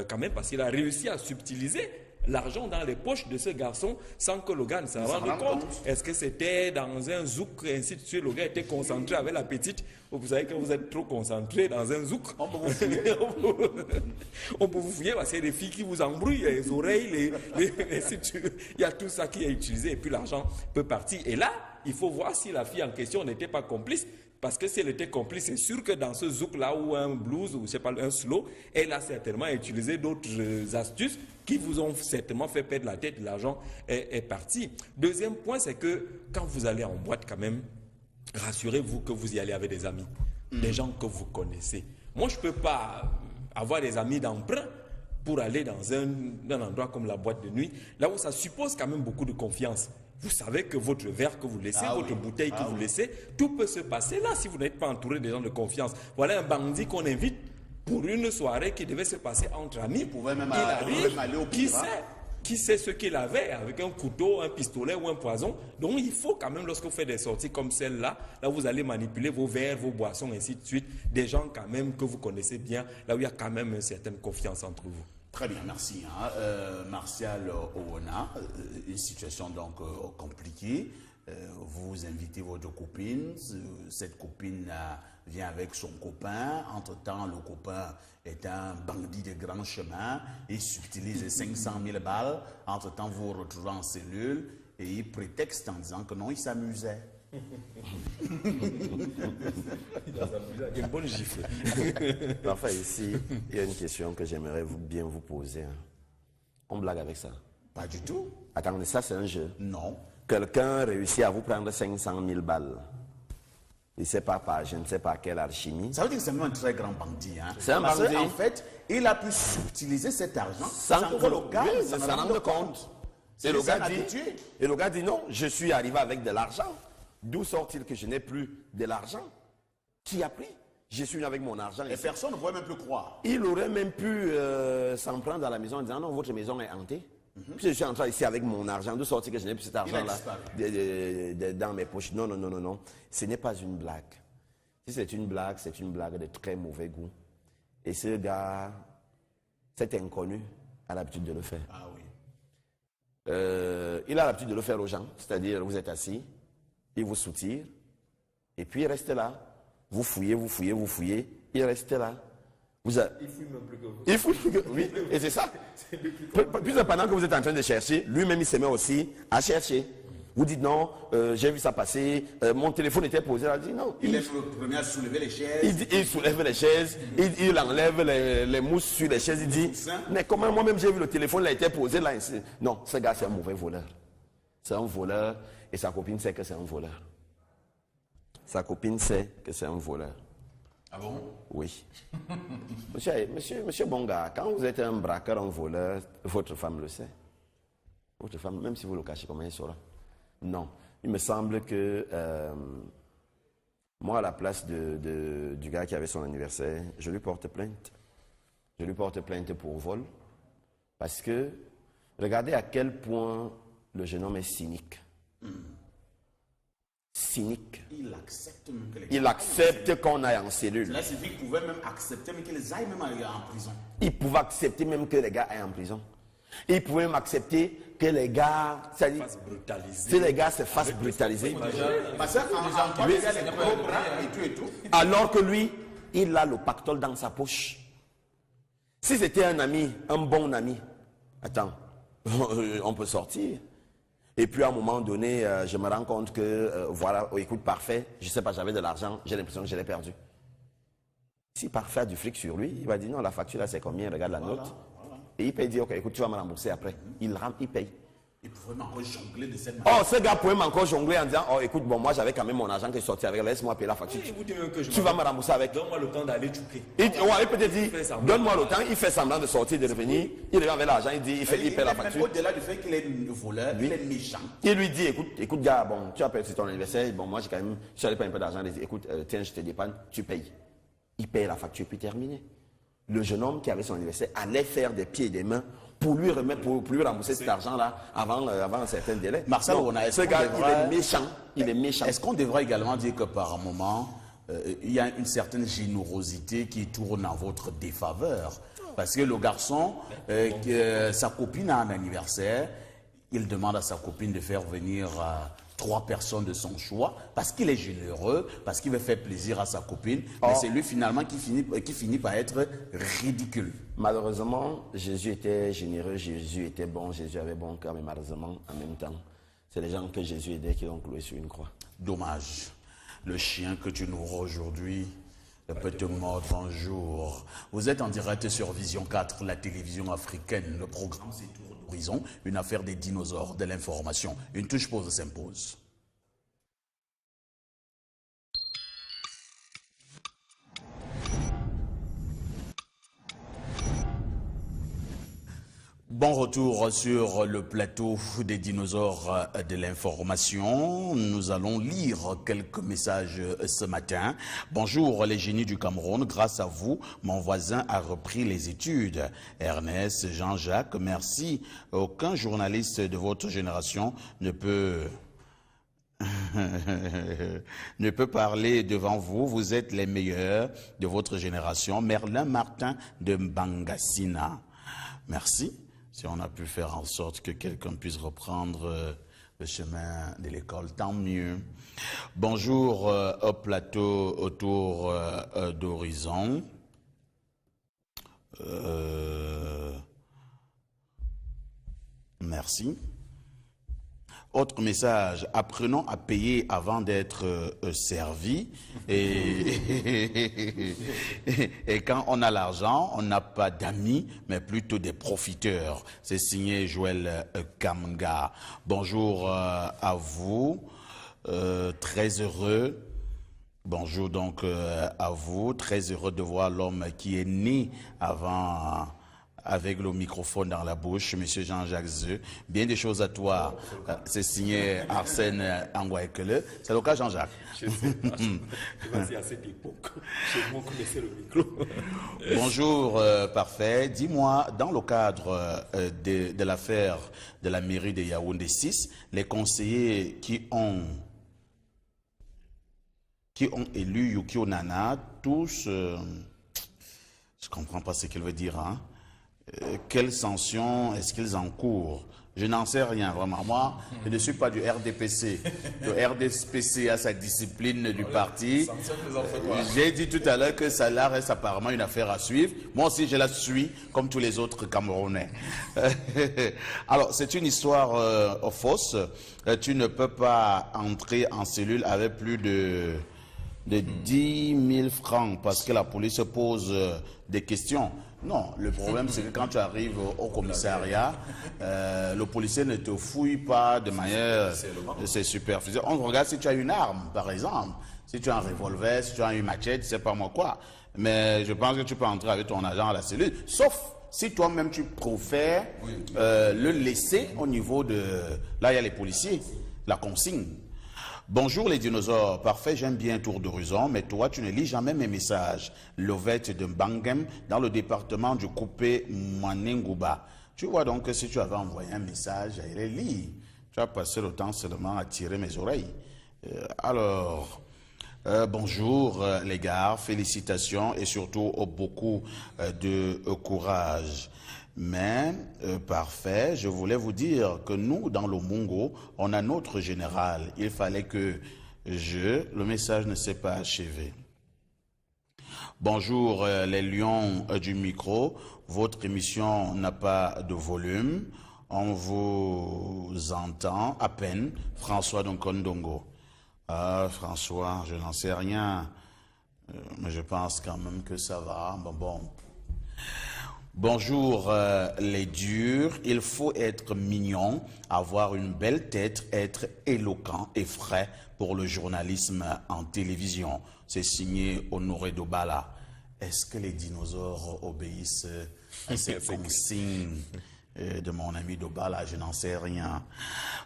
quand même, parce qu'il a réussi à subtiliser l'argent dans les poches de ce garçon sans que le gars ne s'en rende compte. Est-ce que c'était dans un zouk, ainsi de suite, le gars était concentré avec la petite. Vous savez, quand vous êtes trop concentré dans un zouk, on peut vous fouiller. On peut vous fouiller parce qu'il y a des filles qui vous embrouillent, les oreilles, ainsi de suite. Il y a tout ça qui est utilisé et puis l'argent peut partir. Et là, il faut voir si la fille en question n'était pas complice. Parce que si elle était complice, c'est sûr que dans ce zouk-là ou un blues ou je sais pas, un slow, elle a certainement utilisé d'autres astuces qui vous ont certainement fait perdre la tête. L'argent est parti. Deuxième point, c'est que quand vous allez en boîte quand même, rassurez-vous que vous y allez avec des amis, des gens que vous connaissez. Moi, je ne peux pas avoir des amis d'emprunt pour aller dans un endroit comme la boîte de nuit, là où ça suppose quand même beaucoup de confiance. Vous savez que votre verre que vous laissez, votre bouteille que vous laissez, tout peut se passer là si vous n'êtes pas entouré de gens de confiance. Voilà un bandit qu'on invite pour une soirée qui devait se passer entre amis. Il arrive, aller au qui sait ce qu'il avait avec un couteau, un pistolet ou un poison. Donc il faut quand même, lorsque vous faites des sorties comme celle-là, là vous allez manipuler vos verres, vos boissons, ainsi de suite, des gens quand même que vous connaissez bien, là où il y a quand même une certaine confiance entre vous. Très bien, merci. Martial Owona, une situation donc compliquée. Vous invitez votre copine, cette copine vient avec son copain. Entre-temps, le copain est un bandit de grand chemin. Il subtilise 500 000 balles. Entre-temps, vous vous retrouvez en cellule et il prétexte en disant que non, il s'amusait. Il a s'amusé avec une bonne gifle. Enfin, ici, il y a une question que j'aimerais bien vous poser. On blague avec ça? Pas du tout. Attendez, ça c'est un jeu. Non. Quelqu'un réussit à vous prendre 500 000 balles. Il ne sait pas par je ne sais pas quelle alchimie. Ça veut dire que c'est même un très grand bandit. Hein? C'est un bandit. En fait, il a pu subtiliser cet argent sans que le gars ne s'en rende compte. Et le gars dit non, je suis arrivé avec de l'argent. D'où sort-il que je n'ai plus de l'argent? Qui a pris? Je suis venu avec mon argent. Et personne ne pourrait même plus croire. Il aurait même pu s'en prendre à la maison en disant non, votre maison est hantée. Puis je suis entré ici avec mon argent. D'où sort-il que je n'ai plus cet argent-là dans mes poches? Non, non, non, non, non. Ce n'est pas une blague. Si c'est une blague de très mauvais goût. Et ce gars, cet inconnu, a l'habitude de le faire. Ah oui. Il a l'habitude de le faire aux gens. C'est-à-dire, vous êtes assis, il vous soutire, et puis il reste là. Vous fouillez, vous fouillez, vous fouillez, il reste là. Il fouille même plus que vous. Il fouille plus que vous. Oui, et c'est ça. Puis pendant que vous êtes en train de chercher, lui-même il se met aussi à chercher. Vous dites non, j'ai vu ça passer, mon téléphone était posé là. Il dit non. Il est le premier à soulever les chaises. Il soulève les chaises, il enlève les mousses sur les chaises. Il dit mais comment moi-même j'ai vu le téléphone, il a été posé là. Non, ce gars c'est un mauvais voleur. C'est un voleur et sa copine sait que c'est un voleur. Sa copine sait que c'est un voleur. Ah bon? Oui. Monsieur Bonga, quand vous êtes un braqueur, un voleur, votre femme le sait. Votre femme, même si vous le cachez, comment elle saura? Non. Il me semble que moi, à la place du gars qui avait son anniversaire, je lui porte plainte. Je lui porte plainte pour vol. Parce que, regardez à quel point le jeune homme est cynique. Cynique. Il accepte qu'on aille en cellule. Là, c'est qu'il pouvait même accepter, mais qu'ils aillent même aller en prison. Il pouvait accepter même que les gars aillent en prison. Il pouvait même accepter que les gars se fassent brutaliser. Parce qu'en il y a les gros bras et tout. Alors que lui, il a le pactole dans sa poche. Si c'était un ami, un bon ami, attends, on peut sortir. Et puis à un moment donné, je me rends compte que, voilà, écoute, parfait, je ne sais pas, j'avais de l'argent, j'ai l'impression que je l'ai perdu. Si parfait a du fric sur lui, il va dire non, la facture là c'est combien, regarde la note. Voilà. Et il paye, dit ok, écoute, tu vas me rembourser après. Il paye. Il pouvait encore jongler de cette manière. Oh, ce gars pouvait encore jongler en disant, oh, écoute, bon, moi, j'avais quand même mon argent qui est sorti avec, laisse-moi payer la facture. Tu vas me rembourser avec. Donne-moi le temps d'aller chouquer. Il peut-être dire, donne-moi le temps, il fait semblant de sortir, de revenir, il revient avec l'argent, il dit, il paie la facture. Au-delà du fait qu'il est voleur, il est méchant. Il lui dit, écoute, gars, bon, tu as perdu ton anniversaire, bon, moi, j'ai quand même, je n'avais pas un peu d'argent, il dit, écoute, tiens, je te dépanne, tu payes. Il paye la facture, puis terminé. Le jeune homme qui avait son anniversaire allait faire des pieds et des mains pour lui remettre, pour lui rembourser cet argent-là avant un certain délai. Marcel, ce gars, il est méchant. Il est méchant. Est-ce qu'on devrait également dire que par moment, il y a une certaine générosité qui tourne en votre défaveur? Parce que le garçon, sa copine a un anniversaire, il demande à sa copine de faire venir 3 personnes de son choix, parce qu'il est généreux, parce qu'il veut faire plaisir à sa copine, mais c'est lui finalement qui finit par être ridicule. Malheureusement, Jésus était généreux, Jésus était bon, Jésus avait bon cœur, mais malheureusement, en même temps, c'est les gens que Jésus aidait qui l'ont cloué sur une croix. Dommage. Le chien que tu nourris aujourd'hui peut te mordre un jour. Vous êtes en direct sur Vision 4, la télévision africaine. Le programme, c'est Tour d'Horizon, une affaire des dinosaures, de l'information. Une touche pause s'impose. Bon retour sur le plateau des dinosaures de l'information. Nous allons lire quelques messages ce matin. Bonjour les génies du Cameroun, grâce à vous, mon voisin a repris les études. Ernest, Jean-Jacques, merci. Aucun journaliste de votre génération ne peut parler devant vous. Vous êtes les meilleurs de votre génération. Merlin Martin de Bangassina. Merci. Si on a pu faire en sorte que quelqu'un puisse reprendre le chemin de l'école, tant mieux. Bonjour au plateau autour d'Horizon. Merci. Autre message, apprenons à payer avant d'être servi. Et quand on a l'argent, on n'a pas d'amis, mais plutôt des profiteurs. C'est signé Joël Kamga. Bonjour à vous, très heureux. Bonjour donc à vous, très heureux de voir l'homme qui est né avant... avec le microphone dans la bouche, Monsieur Jean-Jacques Zeu. Bien des choses à toi. C'est signé Arsène Angouaekele. C'est le cas, Jean-Jacques. Je sais pas. C'est à cette époque. J'ai moins connaissé le micro. Bonjour, parfait. Dis-moi, dans le cadre de l'affaire de la mairie de Yaoundé 6, les conseillers qui ont élu Yukio Nana, tous... je comprends pas ce qu'il veut dire, hein. Quelles sanctions est-ce qu'ils encourent? Je n'en sais rien, vraiment. Moi, je ne suis pas du RDPC. Le RDPC a sa discipline du parti. J'ai dit tout à l'heure que ça là reste apparemment une affaire à suivre. Moi aussi, je la suis, comme tous les autres Camerounais. Alors, c'est une histoire fausse. Tu ne peux pas entrer en cellule avec plus de 10 000 francs parce que la police pose des questions. Non, le problème c'est que quand tu arrives au commissariat, le policier ne te fouille pas de manière superficielle. On regarde si tu as une arme, par exemple. Si tu as un revolver, si tu as une machette, c'est pas moi quoi. Mais je pense que tu peux entrer avec ton agent à la cellule, sauf si toi-même tu préfères le laisser au niveau de... Là, il y a les policiers, la consigne. Bonjour les dinosaures, parfait, j'aime bien Tour d'Horizon, mais toi tu ne lis jamais mes messages. Lovette de Mbangem dans le département du Coupé Mwanengouba. Tu vois donc que si tu avais envoyé un message, il les lit. Tu as passé le temps seulement à tirer mes oreilles. Bonjour les gars, félicitations et surtout beaucoup de courage. Mais, parfait, je voulais vous dire que nous, dans le Mungo, on a notre général. Il fallait que le message ne s'est pas achevé. Bonjour les lions du micro, votre émission n'a pas de volume, on vous entend à peine. François Nkondongo. Ah, François, je n'en sais rien, mais je pense quand même que ça va. Bon. Bonjour les durs, il faut être mignon, avoir une belle tête, être éloquent et frais pour le journalisme en télévision. C'est signé Honoré Dobala. Est-ce que les dinosaures obéissent à ces consignes de mon ami Dobala? Je n'en sais rien.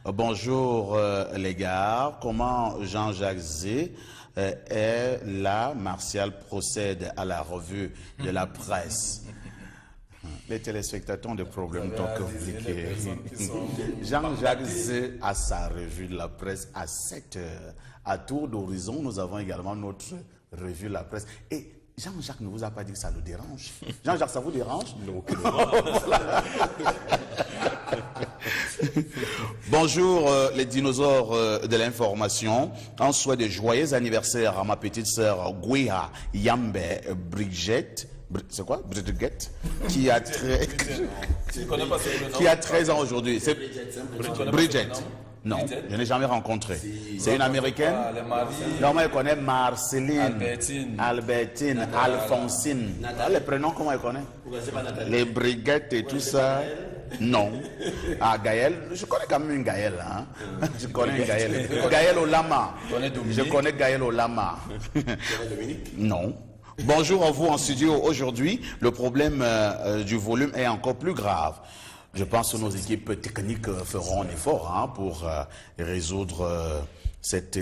Bonjour les gars, comment Jean-Jacques Zé est là? Martial procède à la revue de la presse. Les téléspectateurs ont des problèmes trop compliqués. Jean-Jacques Zé a sa revue de la presse à 7 heures. À tour d'horizon, nous avons également notre revue de la presse. Et Jean-Jacques ne vous a pas dit que ça le dérange. Jean-Jacques, ça vous dérange? Non. Bonjour les dinosaures de l'information. Un souhait de joyeux anniversaire à ma petite sœur Gouya Yambe Brigitte. C'est quoi? Brigitte qui a 13 ans aujourd'hui. C'est Brigitte. Non, je n'ai jamais rencontré. C'est une américaine. Normalement, elle connaît Marceline, Albertine, Alphonsine. Les prénoms, comment elle connaît? Les Brigitte et tout ça. Non. Ah, Gaël, je connais quand même une Gaël. Hein? Je connais une Gaël. Gaël Olama. Je connais Gaël Olama. Non. Bonjour à vous en studio. Aujourd'hui, le problème du volume est encore plus grave. Je pense que nos équipes techniques feront un effort pour résoudre cette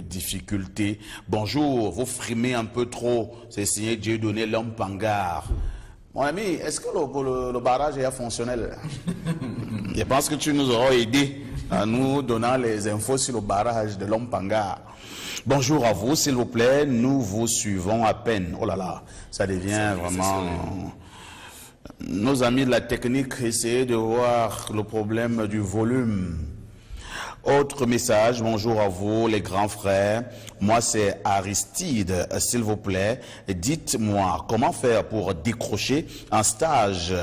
difficulté. Bonjour, vous frimez un peu trop. C'est signé Dieudonné l'homme Pangard. Mon ami, est-ce que le barrage est fonctionnel? Je pense que tu nous auras aidé en nous donnant les infos sur le barrage de l'homme Pangard. Bonjour à vous, s'il vous plaît, nous vous suivons à peine. Oh là là, ça devient vraiment... Nos amis de la technique essayaient de voir le problème du volume. Autre message, bonjour à vous les grands frères. Moi c'est Aristide, s'il vous plaît, dites-moi comment faire pour décrocher un stage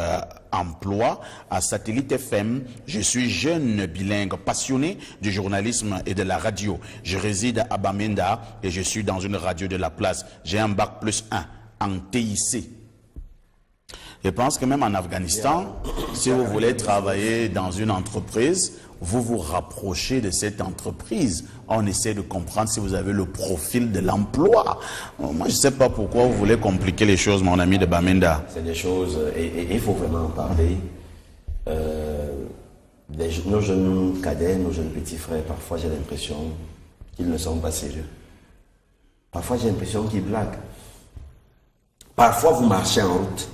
emploi à Satellite FM. Je suis jeune bilingue passionné du journalisme et de la radio. Je réside à Bamenda et je suis dans une radio de la place. J'ai un bac +1 en TIC. Je pense que même en Afghanistan, si vous voulez travailler dans une entreprise, vous vous rapprochez de cette entreprise. On essaie de comprendre si vous avez le profil de l'emploi. Moi, je ne sais pas pourquoi vous voulez compliquer les choses, mon ami de Bamenda. C'est des choses, et il faut vraiment en parler. Nos jeunes cadets, nos jeunes petits frères, parfois j'ai l'impression qu'ils ne sont pas sérieux. Parfois j'ai l'impression qu'ils blaguent. Parfois vous marchez en route.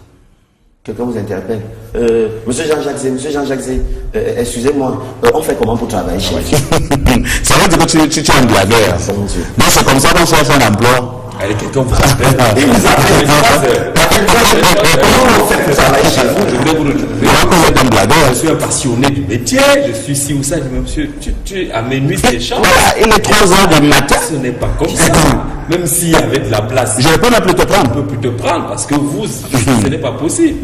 Quelqu'un vous interpelle. Monsieur Jean-Jacques Zé, excusez-moi, on fait comment pour travailler chez vous? Ça veut dire que tu es un blagueur. Non, c'est comme ça qu'on cherche un emploi. Allez, quelqu'un vous appelle. Comment on fait pour travailler chez vous? Je suis un passionné du métier, je suis ci ou ça. Je dis, monsieur, tu à minuit c'est champ. Il est 3 heures du matin. Ce n'est pas comme ça. Même s'il y avait de la place, je ne peux pas plus te prendre. Je ne peux plus te prendre parce que vous, ce n'est pas possible.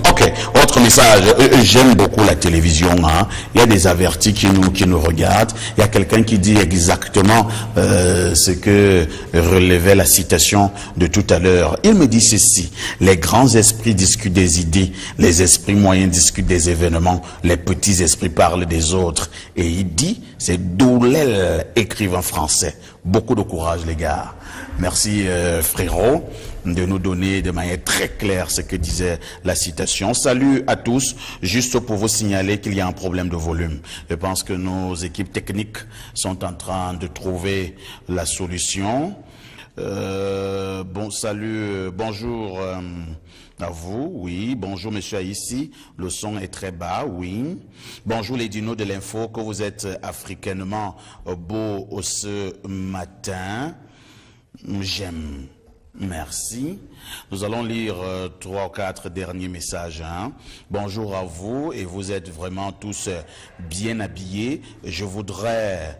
Ok, autre message. J'aime beaucoup la télévision. Hein. Il y a des avertis qui nous regardent. Il y a quelqu'un qui dit exactement ce que relevait la citation de tout à l'heure. Il me dit ceci: les grands esprits discutent des idées, les esprits moyens discutent des événements, les petits esprits parlent des autres. Et il dit, c'est Doulel, écrivain français. Beaucoup de courage les gars. Merci frérot de nous donner de manière très claire ce que disait la citation. Salut à tous, juste pour vous signaler qu'il y a un problème de volume. Je pense que nos équipes techniques sont en train de trouver la solution. Bonjour à vous, oui. Bonjour monsieur Aïssi, le son est très bas, oui. Bonjour les dinos de l'info, que vous êtes africainement beau ce matin. J'aime. Merci. Nous allons lire 3 ou 4 derniers messages. Hein. Bonjour à vous et vous êtes vraiment tous bien habillés. Je voudrais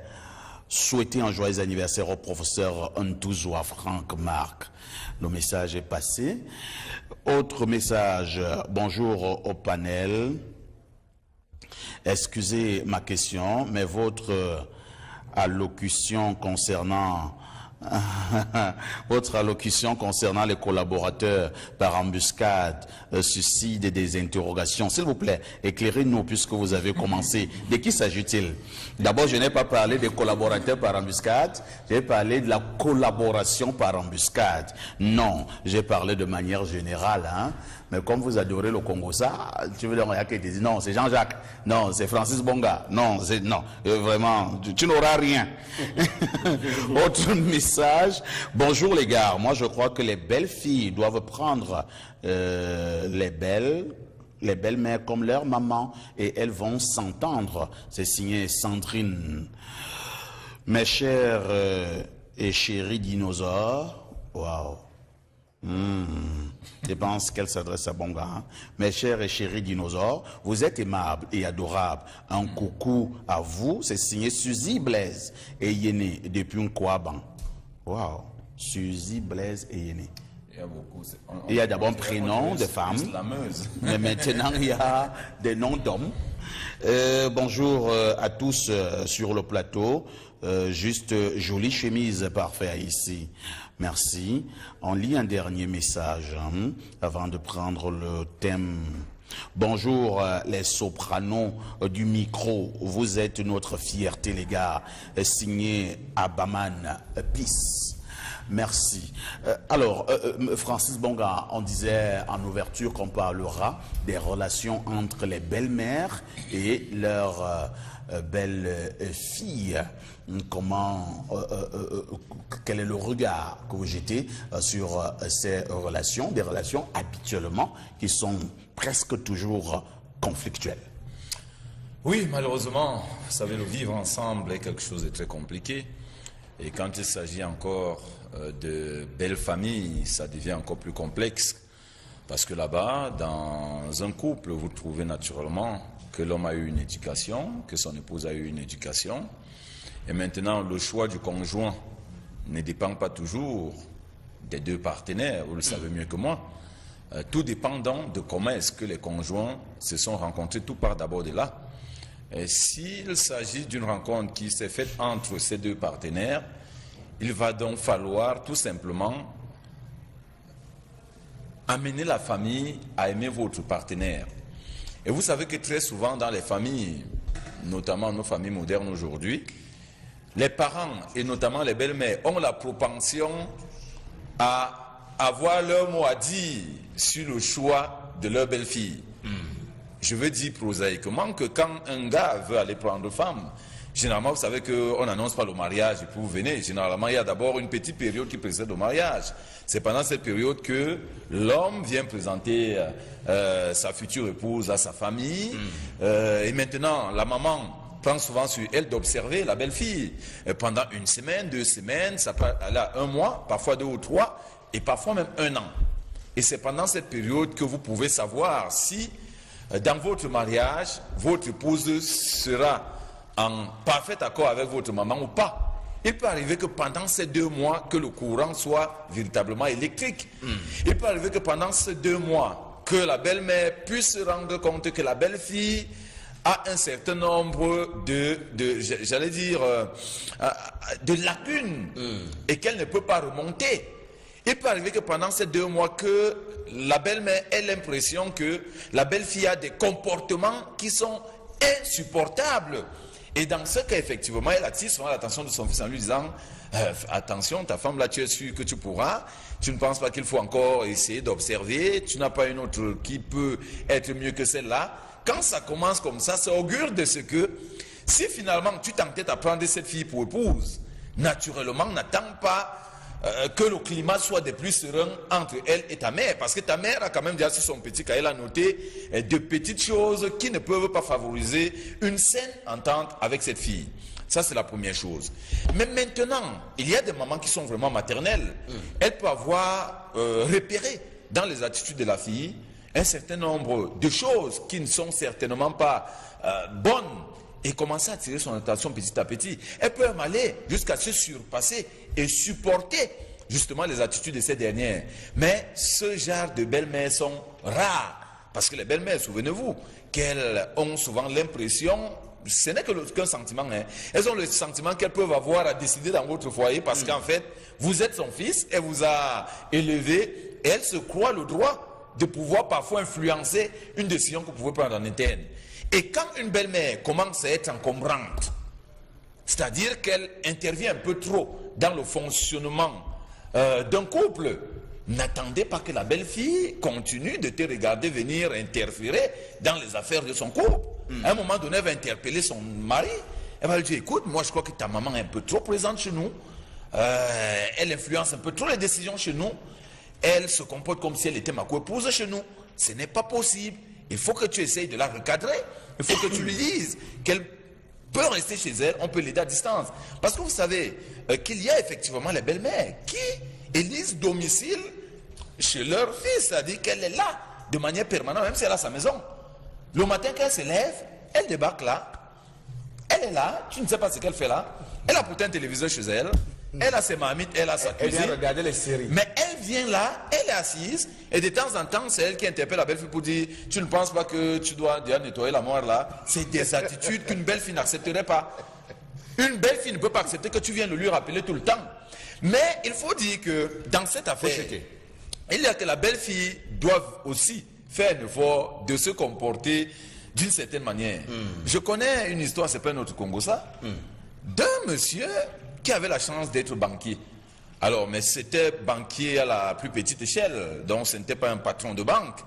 souhaiter un joyeux anniversaire au professeur Ntouzoua Franck Marc. Le message est passé. Autre message. Bonjour au panel. Excusez ma question, mais votre allocution concernant Votre allocution concernant les collaborateurs par embuscade suscite des interrogations. S'il vous plaît, éclairez-nous puisque vous avez commencé. De qui s'agit-il? D'abord, je n'ai pas parlé des collaborateurs par embuscade, j'ai parlé de la collaboration par embuscade. Non, j'ai parlé de manière générale. Hein? Mais comme vous adorez le Congo, ça, tu veux dire, il y a qui te dit non, c'est Jean-Jacques, non, c'est Francis Bonga, non, c'est non, vraiment, tu n'auras rien. Autre message, bonjour les gars, moi je crois que les belles filles doivent prendre les belles-mères comme leur maman et elles vont s'entendre. C'est signé Sandrine. Mes chers et chéris dinosaures, waouh. Je pense qu'elle s'adresse à Bonga. Hein? Mes chers et chéris dinosaures, vous êtes aimables et adorables. Un coucou à vous, c'est signé Suzy Blaise et Yéné depuis un Kouaban. Waouh, Suzy Blaise et Yéné. Il y a d'abord un prénom de femme, mais maintenant il y a des noms d'hommes. Bonjour à tous sur le plateau. Juste jolie chemise parfaite ici. Merci. On lit un dernier message hein, avant de prendre le thème. Bonjour les sopranos du micro. Vous êtes notre fierté les gars. Signé Abaman Peace. Merci. Alors, Francis Bonga, on disait en ouverture qu'on parlera des relations entre les belles-mères et leurs belles-filles. Comment, quel est le regard que vous jetez sur ces relations, des relations habituellement qui sont presque toujours conflictuelles? Oui, malheureusement, vous savez, le vivre ensemble est quelque chose de très compliqué. Et quand il s'agit encore de belles familles, ça devient encore plus complexe. Parce que là-bas, dans un couple, vous trouvez naturellement que l'homme a eu une éducation, que son épouse a eu une éducation. Et maintenant, le choix du conjoint ne dépend pas toujours des deux partenaires, vous le savez mieux que moi. Tout dépendant de comment est-ce que les conjoints se sont rencontrés, tout part d'abord de là. S'il s'agit d'une rencontre qui s'est faite entre ces deux partenaires, il va donc falloir tout simplement amener la famille à aimer votre partenaire. Et vous savez que très souvent dans les familles, notamment nos familles modernes aujourd'hui, les parents et notamment les belles-mères ont la propension à avoir leur mot à dire sur le choix de leur belle-fille. Je veux dire prosaïquement que quand un gars veut aller prendre femme, généralement, vous savez qu'on n'annonce pas le mariage et puis vous venez. Généralement, il y a d'abord une petite période qui précède le mariage. C'est pendant cette période que l'homme vient présenter sa future épouse à sa famille. Et maintenant, la maman prend souvent sur elle d'observer la belle-fille. Pendant une semaine, 2 semaines, ça peut aller à 1 mois, parfois 2 ou 3, et parfois même 1 an. Et c'est pendant cette période que vous pouvez savoir si, dans votre mariage, votre épouse sera en parfait accord avec votre maman ou pas. Il peut arriver que pendant ces 2 mois, que le courant soit véritablement électrique. Il peut arriver que pendant ces 2 mois, que la belle-mère puisse se rendre compte que la belle-fille a un certain nombre j'allais dire, de lacunes et qu'elle ne peut pas remonter. Il peut arriver que pendant ces 2 mois, que la belle-mère ait l'impression que la belle-fille a des comportements qui sont insupportables. Et dans ce cas, effectivement, elle attire souvent l'attention de son fils en lui disant attention, ta femme là, tu es sûr que tu pourras. Tu ne penses pas qu'il faut encore essayer d'observer. Tu n'as pas une autre qui peut être mieux que celle-là. Quand ça commence comme ça augure de ce que si finalement tu t'entêtes à prendre cette fille pour épouse, naturellement, n'attends pas que le climat soit des plus serein entre elle et ta mère. Parce que ta mère a quand même déjà sur son petit cahier là noté de petites choses qui ne peuvent pas favoriser une saine entente avec cette fille. Ça, c'est la première chose. Mais maintenant, il y a des mamans qui sont vraiment maternelles. Elles peuvent avoir repéré dans les attitudes de la fille un certain nombre de choses qui ne sont certainement pas bonnes et commencer à attirer son attention petit à petit. Elles peuvent aller jusqu'à se surpasser et supporter justement les attitudes de ces dernières. Mais ce genre de belles-mères sont rares. Parce que les belles-mères, souvenez-vous, qu'elles ont souvent l'impression ce n'est qu'un sentiment. Hein. Elles ont le sentiment qu'elles peuvent avoir à décider dans votre foyer parce qu'en fait, vous êtes son fils, elle vous a élevé et elle se croit le droit de pouvoir parfois influencer une décision que vous pouvez prendre en interne. Et quand une belle-mère commence à être encombrante, c'est-à-dire qu'elle intervient un peu trop dans le fonctionnement d'un couple, n'attendez pas que la belle-fille continue de te regarder venir interférer dans les affaires de son couple. À un moment donné, elle va interpeller son mari. Elle va lui dire, écoute, moi je crois que ta maman est un peu trop présente chez nous. Elle influence un peu trop les décisions chez nous. Elle se comporte comme si elle était ma co-épouse chez nous. Ce n'est pas possible. Il faut que tu essayes de la recadrer. Il faut que tu lui dises qu'elle peut rester chez elle. On peut l'aider à distance. Parce que vous savez qu'il y a effectivement les belles-mères qui élisent domicile chez leur fils. C'est-à-dire qu'elle est là de manière permanente, même si elle a sa maison. Le matin, quand elle se lève, elle débarque là. Elle est là. Tu ne sais pas ce qu'elle fait là. Elle a pourtant un téléviseur chez elle. Elle a ses marmites, elle a sa cuisine. Elle vient regarder les séries. Mais elle vient là, elle est assise, et de temps en temps, c'est elle qui interpelle la belle-fille pour dire « Tu ne penses pas que tu dois déjà nettoyer la moire là ?» C'est des attitudes qu'une belle-fille n'accepterait pas. Une belle-fille ne peut pas accepter que tu viennes le lui rappeler tout le temps. Mais il faut dire que dans cette affaire, il y a que la belle-fille doit aussi faire un effort de se comporter d'une certaine manière. Je connais une histoire, c'est pas notre Congo ça, d'un monsieur qui avait la chance d'être banquier. Alors, mais c'était banquier à la plus petite échelle, donc ce n'était pas un patron de banque.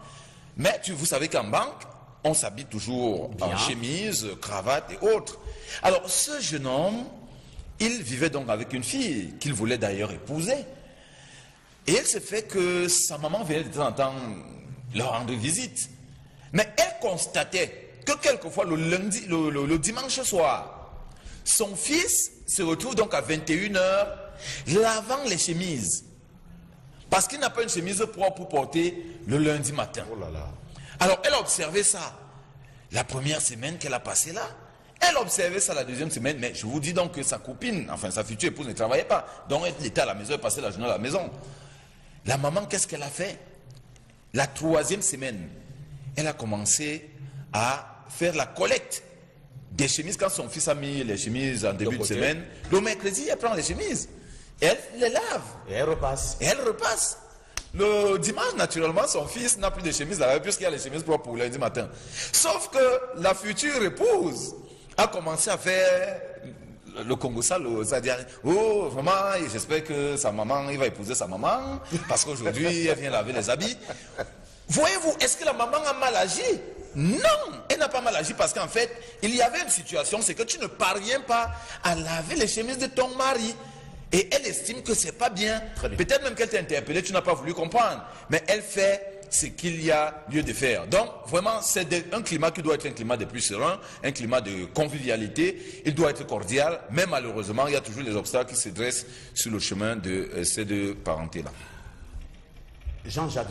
Mais vous savez qu'en banque, on s'habille toujours en chemise, cravate et autres. Alors, ce jeune homme, il vivait donc avec une fille qu'il voulait d'ailleurs épouser. Et il se fait que sa maman venait de temps en temps leur rendre visite. Mais elle constatait que quelquefois, le dimanche soir, son fils se retrouve donc à 21h lavant les chemises. Parce qu'il n'a pas une chemise propre pour porter le lundi matin. Oh là là. Alors, elle a observé ça la première semaine qu'elle a passée là. Elle a observé ça la deuxième semaine. Mais je vous dis donc que sa copine, enfin sa future épouse, ne travaillait pas. Donc, elle était à la maison, elle passait la journée à la maison. La maman, qu'est-ce qu'elle a fait? La troisième semaine, elle a commencé à faire la collecte des chemises. Quand son fils a mis les chemises en début de semaine, le mercredi, elle prend les chemises. Elle les lave. Et elle repasse. Et elle repasse. Le dimanche, naturellement, son fils n'a plus de chemise à laver puisqu'il y a les chemises propres pour lundi matin. Sauf que la future épouse a commencé à faire le Congo sale, c'est-à-dire, oh, vraiment, j'espère que sa maman, il va épouser sa maman parce qu'aujourd'hui, elle vient laver les habits. Voyez-vous, est-ce que la maman a mal agi? Non, elle n'a pas mal agi parce qu'en fait, il y avait une situation, c'est que tu ne parviens pas à laver les chemises de ton mari. Et elle estime que c'est pas bien. Peut-être même qu'elle t'a interpellé, tu n'as pas voulu comprendre. Mais elle fait ce qu'il y a lieu de faire. Donc, vraiment, c'est un climat qui doit être un climat de plus serein, un climat de convivialité. Il doit être cordial, mais malheureusement, il y a toujours des obstacles qui se dressent sur le chemin de ces deux parentés-là. Jean-Jacques,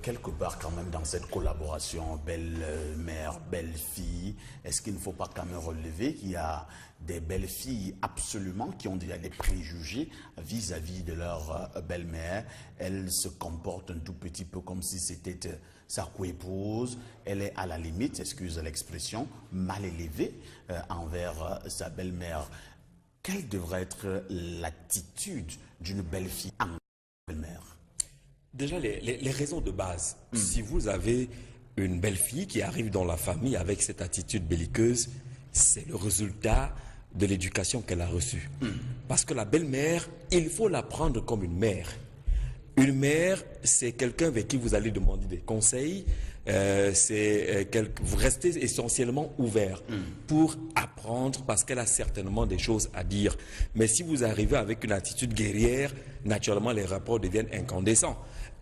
quelque part quand même dans cette collaboration belle-mère, belle-fille, est-ce qu'il ne faut pas quand même relever qu'il y a des belles-filles absolument qui ont déjà des préjugés vis-à-vis de leur belle-mère? Elles se comportent un tout petit peu comme si c'était sa coépouse. Elle est à la limite, excuse l'expression, mal élevée envers sa belle-mère. Quelle devrait être l'attitude d'une belle-fille envers sa belle-mère? Déjà, les raisons de base. Si vous avez une belle-fille qui arrive dans la famille avec cette attitude belliqueuse, c'est le résultat de l'éducation qu'elle a reçue. Parce que la belle-mère, il faut la prendre comme une mère. Une mère, c'est quelqu'un avec qui vous allez demander des conseils. Vous restez essentiellement ouvert pour apprendre parce qu'elle a certainement des choses à dire. Mais si vous arrivez avec une attitude guerrière, naturellement les rapports deviennent incandescents.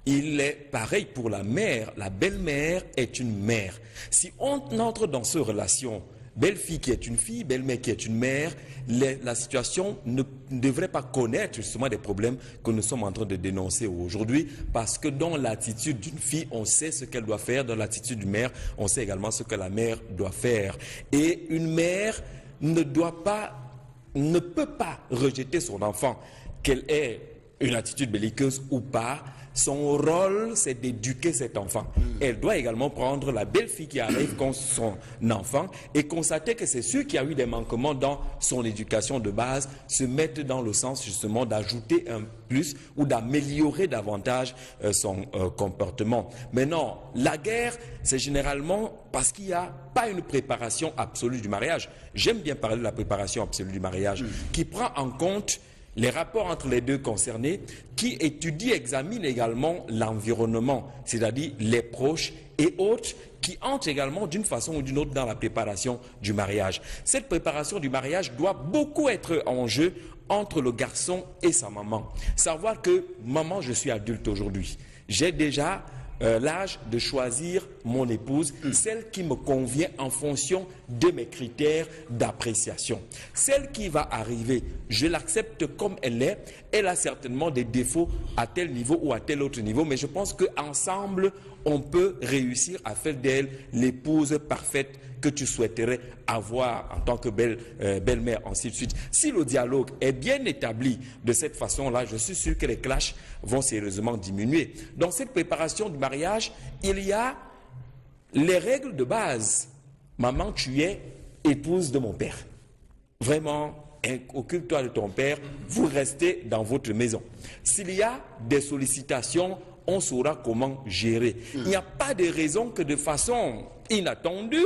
Il est pareil pour la mère. La belle-mère est une mère. Si on entre dans cette relation, belle-fille qui est une fille, belle-mère qui est une mère, la situation ne devrait pas connaître justement des problèmes que nous sommes en train de dénoncer aujourd'hui, parce que dans l'attitude d'une fille, on sait ce qu'elle doit faire, dans l'attitude d'une mère, on sait également ce que la mère doit faire. Et une mère ne peut pas rejeter son enfant, qu'elle ait une attitude belliqueuse ou pas, son rôle, c'est d'éduquer cet enfant. Elle doit également prendre la belle-fille qui arrive contre son enfant et constater que c'est ceux qui a eu des manquements dans son éducation de base se mettent dans le sens justement d'ajouter un plus ou d'améliorer davantage son comportement. Mais non, la guerre, c'est généralement parce qu'il n'y a pas une préparation absolue du mariage. J'aime bien parler de la préparation absolue du mariage qui prend en compte les rapports entre les deux concernés, qui étudient, examinent également l'environnement, c'est-à-dire les proches et autres qui entrent également d'une façon ou d'une autre dans la préparation du mariage. Cette préparation du mariage doit beaucoup être en jeu entre le garçon et sa maman. Savoir que, maman, je suis adulte aujourd'hui, j'ai déjà l'âge de choisir mon épouse, celle qui me convient en fonction de mes critères d'appréciation. Celle qui va arriver, je l'accepte comme elle est. Elle a certainement des défauts à tel niveau ou à tel autre niveau, mais je pense qu'ensemble, on peut réussir à faire d'elle l'épouse parfaite que tu souhaiterais avoir en tant que belle-mère, ainsi de suite. Si le dialogue est bien établi de cette façon-là, je suis sûr que les clashs vont sérieusement diminuer. Dans cette préparation du mariage, il y a les règles de base. Maman, tu es épouse de mon père. Vraiment, occupe-toi de ton père, vous restez dans votre maison. S'il y a des sollicitations, on saura comment gérer. Il n'y a pas de raison que de façon inattendue,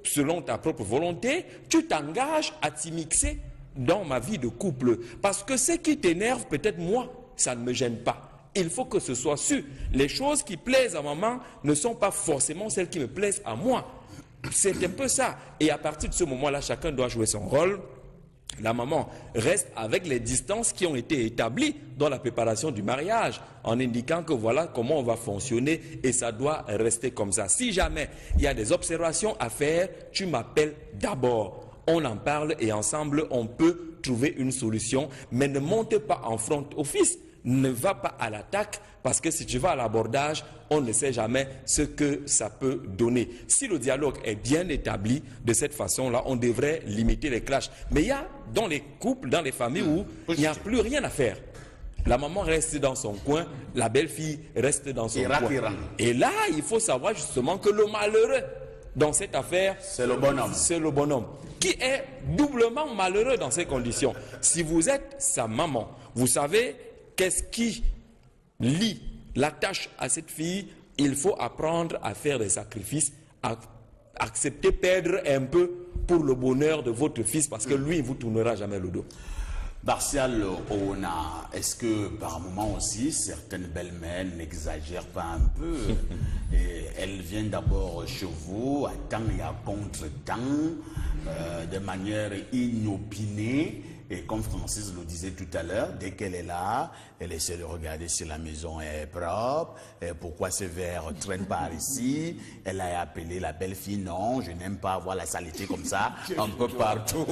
selon ta propre volonté, tu t'engages à t'immiscer dans ma vie de couple. Parce que ce qui t'énerve, peut-être moi, ça ne me gêne pas. Il faut que ce soit su. Les choses qui plaisent à maman ne sont pas forcément celles qui me plaisent à moi. C'est un peu ça. Et à partir de ce moment-là, chacun doit jouer son rôle. La maman reste avec les distances qui ont été établies dans la préparation du mariage, en indiquant que voilà comment on va fonctionner et ça doit rester comme ça. Si jamais il y a des observations à faire, tu m'appelles d'abord. On en parle et ensemble on peut trouver une solution, mais ne monte pas en front office. Ne va pas à l'attaque parce que si tu vas à l'abordage, on ne sait jamais ce que ça peut donner. Si le dialogue est bien établi de cette façon-là, on devrait limiter les clashs. Mais il y a dans les couples, dans les familles où il n'y a plus rien à faire. La maman reste dans son coin, la belle-fille reste dans son coin. Et là, il faut savoir justement que le malheureux dans cette affaire, c'est le bonhomme. C'est le bonhomme qui est doublement malheureux dans ces conditions. Si vous êtes sa maman, vous savez qu'est-ce qui lie la tâche à cette fille? Il faut apprendre à faire des sacrifices, à accepter perdre un peu pour le bonheur de votre fils, parce que lui, il ne vous tournera jamais le dos. Martial Ouna, est-ce que par moment aussi, certaines belles-mères n'exagèrent pas un peu? Et elles viennent d'abord chez vous, à temps et à contre-temps, de manière inopinée. Et comme Francis le disait tout à l'heure, dès qu'elle est là, elle essaie de regarder si la maison est propre, et pourquoi ces verres traînent par ici. Elle a appelé la belle-fille, non, je n'aime pas avoir la saleté comme ça, un peu partout.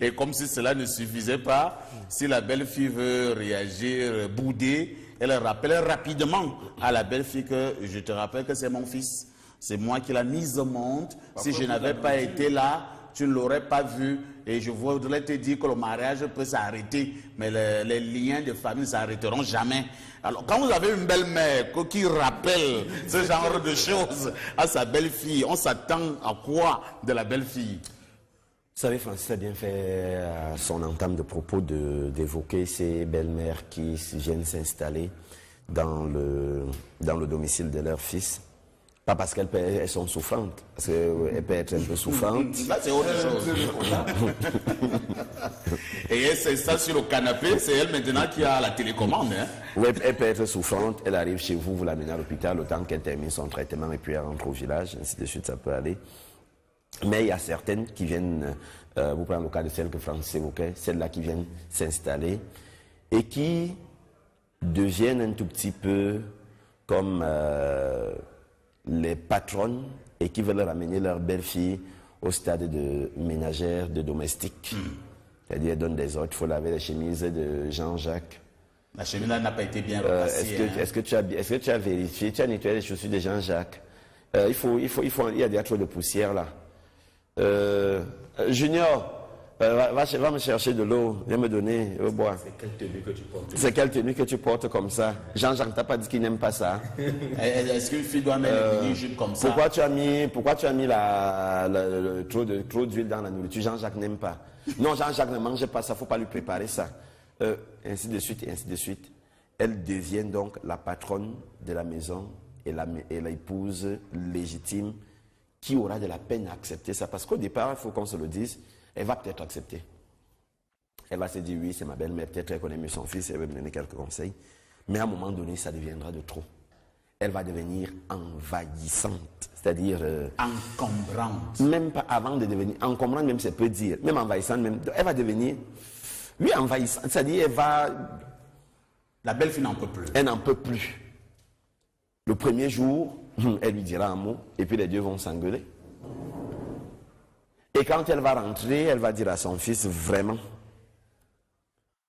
Et comme si cela ne suffisait pas, si la belle-fille veut réagir, bouder, elle rappelle rapidement à la belle-fille que je te rappelle que c'est mon fils. C'est moi qui l'ai mise au monde. Si je n'avais pas été là, tu ne l'aurais pas vu. Et je voudrais te dire que le mariage peut s'arrêter, mais les liens de famille ne s'arrêteront jamais. Alors, quand vous avez une belle-mère qui rappelle ce genre de choses à sa belle-fille, on s'attend à quoi de la belle-fille? Vous savez, Francis a bien fait à son entame de propos d'évoquer ces belles-mères qui viennent s'installer dans le domicile de leur fils. Pas parce qu'elles sont souffrantes, parce qu'elles peuvent être un peu souffrantes. Ça, c'est autre chose. Et elle s'installe sur le canapé, c'est elle maintenant qui a la télécommande. Hein? Oui, elle peut être souffrante, elle arrive chez vous, vous l'amenez à l'hôpital, le temps qu'elle termine son traitement et puis elle rentre au village, ainsi de suite, ça peut aller. Mais il y a certaines qui viennent, vous prenez le cas de celle que Francis évoquait, celles-là qui viennent s'installer et qui deviennent un tout petit peu comme les patronnes et qui veulent ramener leur belle-fille au stade de ménagère, de domestique. C'est-à-dire, elles donnent des ordres, il faut laver les chemises de Jean-Jacques. La chemise n'a pas été bien repassée. Est-ce que tu as vérifié, tu as nettoyé les chaussures de Jean-Jacques? Il y a trop de poussière là. Junior, Va me chercher de l'eau, viens me donner, je veux boire. C'est quelle tenue que tu portes? C'est quelle tenue que tu portes comme ça? Jean-Jacques, t'as pas dit qu'il n'aime pas ça? Est-ce qu'une fille doit mettre une mini-jupe comme ça? Pourquoi tu as mis trop d'huile dans la nourriture? Jean-Jacques n'aime pas. Non, Jean-Jacques ne mange pas ça, il ne faut pas lui préparer ça. Ainsi de suite, et ainsi de suite. Elle devient donc la patronne de la maison et l'épouse légitime qui aura de la peine à accepter ça. Parce qu'au départ, il faut qu'on se le dise, elle va peut-être accepter. Elle va se dire, oui, c'est ma belle-mère, peut-être qu'elle connaît mieux son fils, elle va me donner quelques conseils. Mais à un moment donné, ça deviendra de trop. Elle va devenir envahissante, c'est-à-dire... encombrante. Même pas avant de devenir... Encombrante, même, ça peut dire. Même envahissante, même... Elle va devenir... Oui, envahissante, c'est-à-dire, elle va... La belle-fille n'en peut plus. Elle n'en peut plus. Le premier jour, elle lui dira un mot, et puis les deux vont s'engueuler. Et quand elle va rentrer, elle va dire à son fils, vraiment,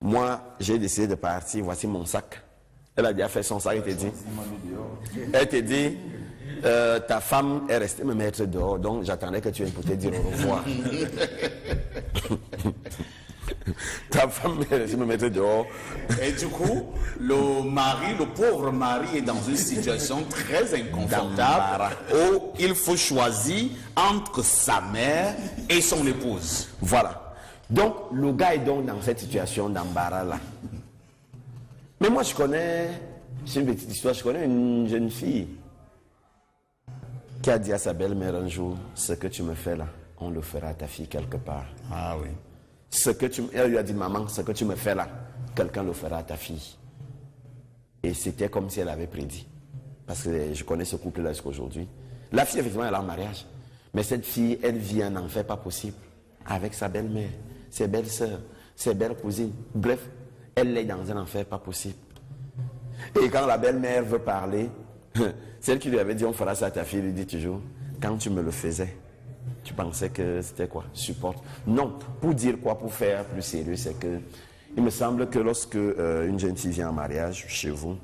moi, j'ai décidé de partir, voici mon sac. Elle a déjà fait son sac, elle te dit, ta femme est restée me mettre dehors, donc j'attendais que tu viennes pour te dire au revoir. Ta femme est restée me mettre dehors. Et du coup, le pauvre mari est dans une situation très inconfortable où il faut choisir entre sa mère et son épouse. Voilà. Donc, le gars est donc dans cette situation d'embarras là. Mais moi, je connais, c'est une petite histoire, je connais une jeune fille qui a dit à sa belle-mère un jour, ce que tu me fais là, on le fera à ta fille quelque part. Ah oui. Elle lui a dit, maman, ce que tu me fais là, quelqu'un le fera à ta fille. Et c'était comme si elle avait prédit. Parce que je connais ce couple-là jusqu'aujourd'hui. La fille, effectivement, elle a un mariage. Mais cette fille, elle vit un enfer pas possible. Avec sa belle-mère, ses belles-sœurs, ses belles cousines. Bref, elle est dans un enfer pas possible. Et quand la belle-mère veut parler, celle qui lui avait dit, on fera ça à ta fille, lui dit toujours, quand tu me le faisais, tu pensais que c'était quoi? Supporte. Non, pour dire quoi, pour faire plus sérieux, c'est que il me semble que lorsque une jeune fille vient en mariage chez vous,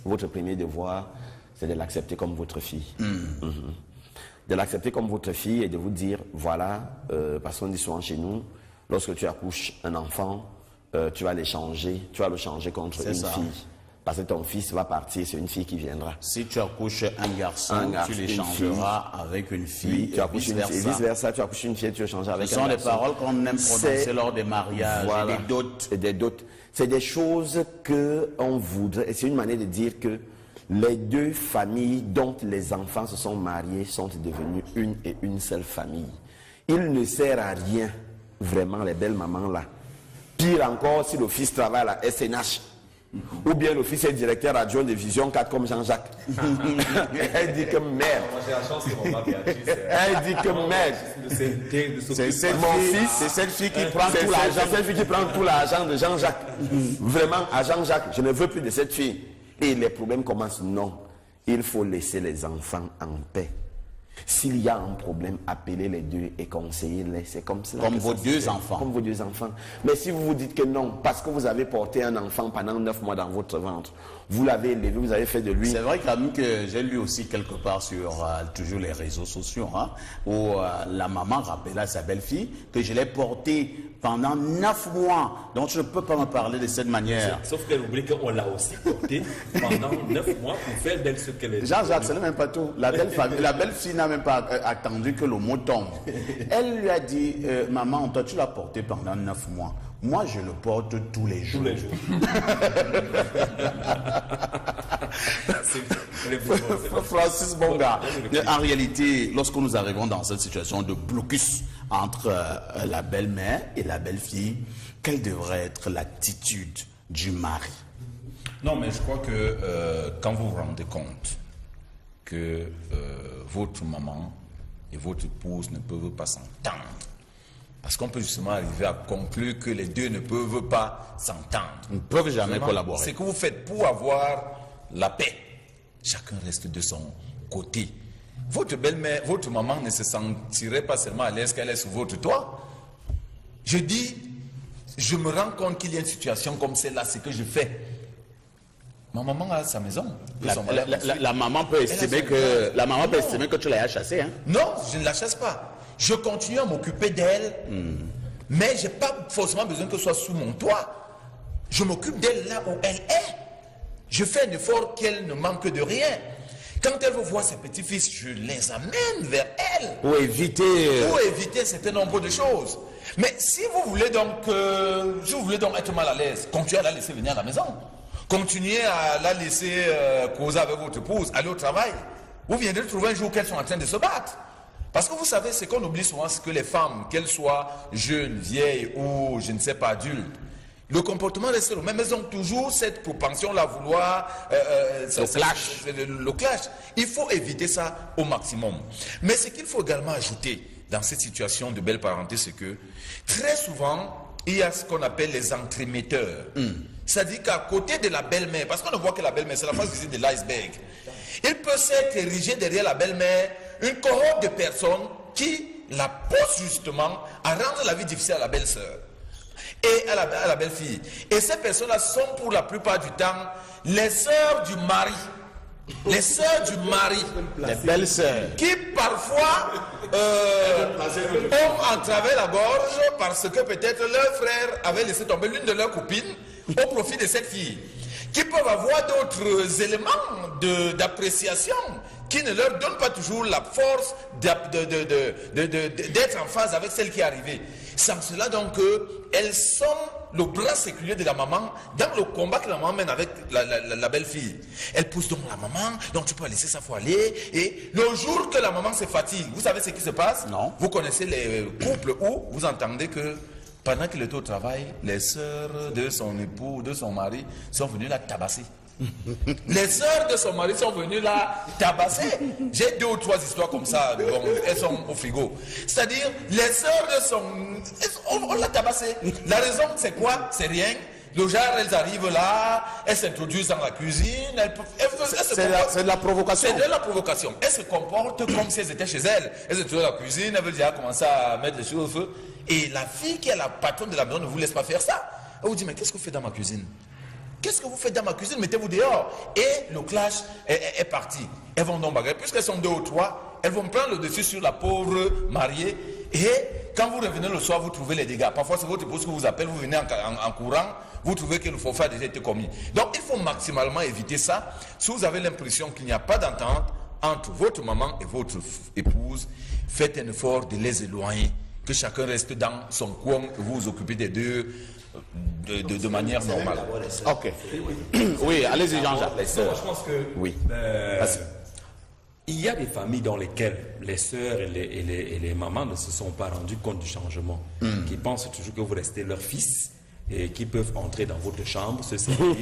votre premier devoir, c'est de l'accepter comme votre fille. De l'accepter comme votre fille et de vous dire, voilà, parce qu'on dit souvent chez nous, lorsque tu accouches un enfant, tu vas le changer contre une fille. Parce que ton fils va partir, c'est une fille qui viendra. Si tu accouches un garçon, tu l'échangeras avec une fille. Oui, tu accouches une fille, et vice-versa, tu accouches une fille, tu l'échangeras avec un garçon. Ce sont les paroles qu'on aime prononcer lors des mariages, voilà, et des dots. C'est des choses qu'on voudrait, et c'est une manière de dire que les deux familles dont les enfants se sont mariés sont devenues une et une seule famille. Il ne sert à rien, vraiment, les belles mamans là. Pire encore, si le fils travaille à la SNH, ou bien le fils est directeur adjoint de Vision 4 comme Jean-Jacques. Elle dit que merde. Moi j'ai la chance que maman Béatrice. Elle dit que merde. C'est cette fille qui prend tout l'argent. C'est cette fille qui prend tout l'argent de Jean-Jacques. Vraiment, à Jean-Jacques, je ne veux plus de cette fille. Et les problèmes commencent. Non, il faut laisser les enfants en paix. S'il y a un problème, appelez les deux et conseillez-les. C'est comme ça. Comme vos deux enfants. Comme vos deux enfants. Mais si vous vous dites que non, parce que vous avez porté un enfant pendant 9 mois dans votre ventre, vous l'avez élevé, vous avez fait de lui... C'est vrai quand même que j'ai lu aussi quelque part sur toujours les réseaux sociaux, hein, où la maman rappelait à sa belle-fille que je l'ai porté pendant 9 mois. Donc je ne peux pas me parler de cette manière. Sauf qu'elle oublie qu'on l'a aussi porté pendant 9 mois pour faire d'elle ce qu'elle est. Jean-Jacques, ce n'est même pas tout. La belle-fille n'a même pas attendu que le mot tombe. Elle lui a dit, maman, toi tu l'as porté pendant 9 mois. Moi, je le porte tous les jours. Tous les jours. Francis Bonga, en réalité, lorsque nous arrivons dans cette situation de blocus entre la belle-mère et la belle-fille, quelle devrait être l'attitude du mari? Non, mais je crois que quand vous vous rendez compte que votre maman et votre épouse ne peuvent pas s'entendre, parce qu'on peut justement arriver à conclure que les deux ne peuvent pas s'entendre. Ils ne peuvent jamais collaborer. C'est que vous faites pour avoir la paix. Chacun reste de son côté. Votre belle-mère, votre maman ne se sentirait pas seulement à l'aise qu'elle est sur votre toit. Je dis, je me rends compte qu'il y a une situation comme celle-là, c'est que je fais. Ma maman a sa maison. La maman peut estimer que tu l'as chassée. Hein? Non, je ne la chasse pas. Je continue à m'occuper d'elle Mais je n'ai pas forcément besoin que ce soit sous mon toit. Je m'occupe d'elle là où elle est. Je fais un effort qu'elle ne manque de rien. Quand elle veut voir ses petits-fils, je les amène vers elle. Pour éviter... Pour éviter un certain nombre de choses. Mais si vous voulez donc, être mal à l'aise, continuez à la laisser venir à la maison. Continuez à la laisser causer avec votre épouse, aller au travail. Vous viendrez trouver un jour qu'elles sont en train de se battre. Parce que vous savez, ce qu'on oublie souvent, c'est que les femmes, qu'elles soient jeunes, vieilles ou, je ne sais pas, adultes, le comportement reste le même. Elles ont toujours cette propension-là à vouloir... le clash. Il faut éviter ça au maximum. Mais ce qu'il faut également ajouter dans cette situation de belle parenté, c'est que très souvent, il y a ce qu'on appelle les entremetteurs. C'est-à-dire qu'à côté de la belle-mère, parce qu'on ne voit que la belle-mère, c'est la face visite de l'iceberg, il peut s'être érigé derrière la belle-mère une cohorte de personnes qui la poussent justement à rendre la vie difficile à la belle-sœur et à la belle-fille. Et ces personnes-là sont pour la plupart du temps les sœurs du mari. Les sœurs du mari. Les belles-sœurs. Qui parfois ont entravé la gorge parce que peut-être leur frère avait laissé tomber l'une de leurs copines au profit de cette fille. Qui peuvent avoir d'autres éléments d'appréciation qui ne leur donnent pas toujours la force d'être en phase avec celle qui est arrivée. Sans cela donc, elles sont le bras séculier de la maman dans le combat que la maman mène avec la belle-fille. Elle pousse donc la maman, donc tu peux laisser ça, faut aller. Et le jour que la maman se fatigue, vous savez ce qui se passe? Non. Vous connaissez les couples où vous entendez que pendant qu'il était au travail, les sœurs de son époux, de son mari, sont venues la tabasser. Les sœurs de son mari sont venues la tabasser. J'ai 2 ou 3 histoires comme ça, bon, elles sont au frigo. C'est-à-dire, les sœurs de son... On l'a tabassé. La raison, c'est quoi? C'est rien. Le genre, elles arrivent là, elles s'introduisent dans la cuisine. C'est de la provocation. C'est de la provocation. Elles se comportent comme si elles étaient chez elles. Elles se trouvent dans la cuisine, elles veulent déjà commencer à mettre les choses au feu. Et la fille qui est la patronne de la maison ne vous laisse pas faire ça. Elle vous dit, mais qu'est-ce que vous faites dans ma cuisine? Qu'est-ce que vous faites dans ma cuisine? Mettez-vous dehors. Et le clash est parti. Elles vont donc bagarrer. Puisqu'elles sont 2 ou 3, elles vont prendre le dessus sur la pauvre mariée. Et quand vous revenez le soir, vous trouvez les dégâts. Parfois, c'est votre épouse qui vous appelle, vous venez en courant, vous trouvez que le forfait a déjà été commis. Donc, il faut maximalement éviter ça. Si vous avez l'impression qu'il n'y a pas d'entente entre votre maman et votre épouse, faites un effort de les éloigner. Que chacun reste dans son coin et vous vous occupez des deux de manière normale. Ok. Oui, allez-y Jean-Jacques. Je pense que oui. Il y a des familles dans lesquelles les sœurs et les mamans ne se sont pas rendues compte du changement, qui pensent toujours que vous restez leur fils et qui peuvent entrer dans votre chambre, se servir,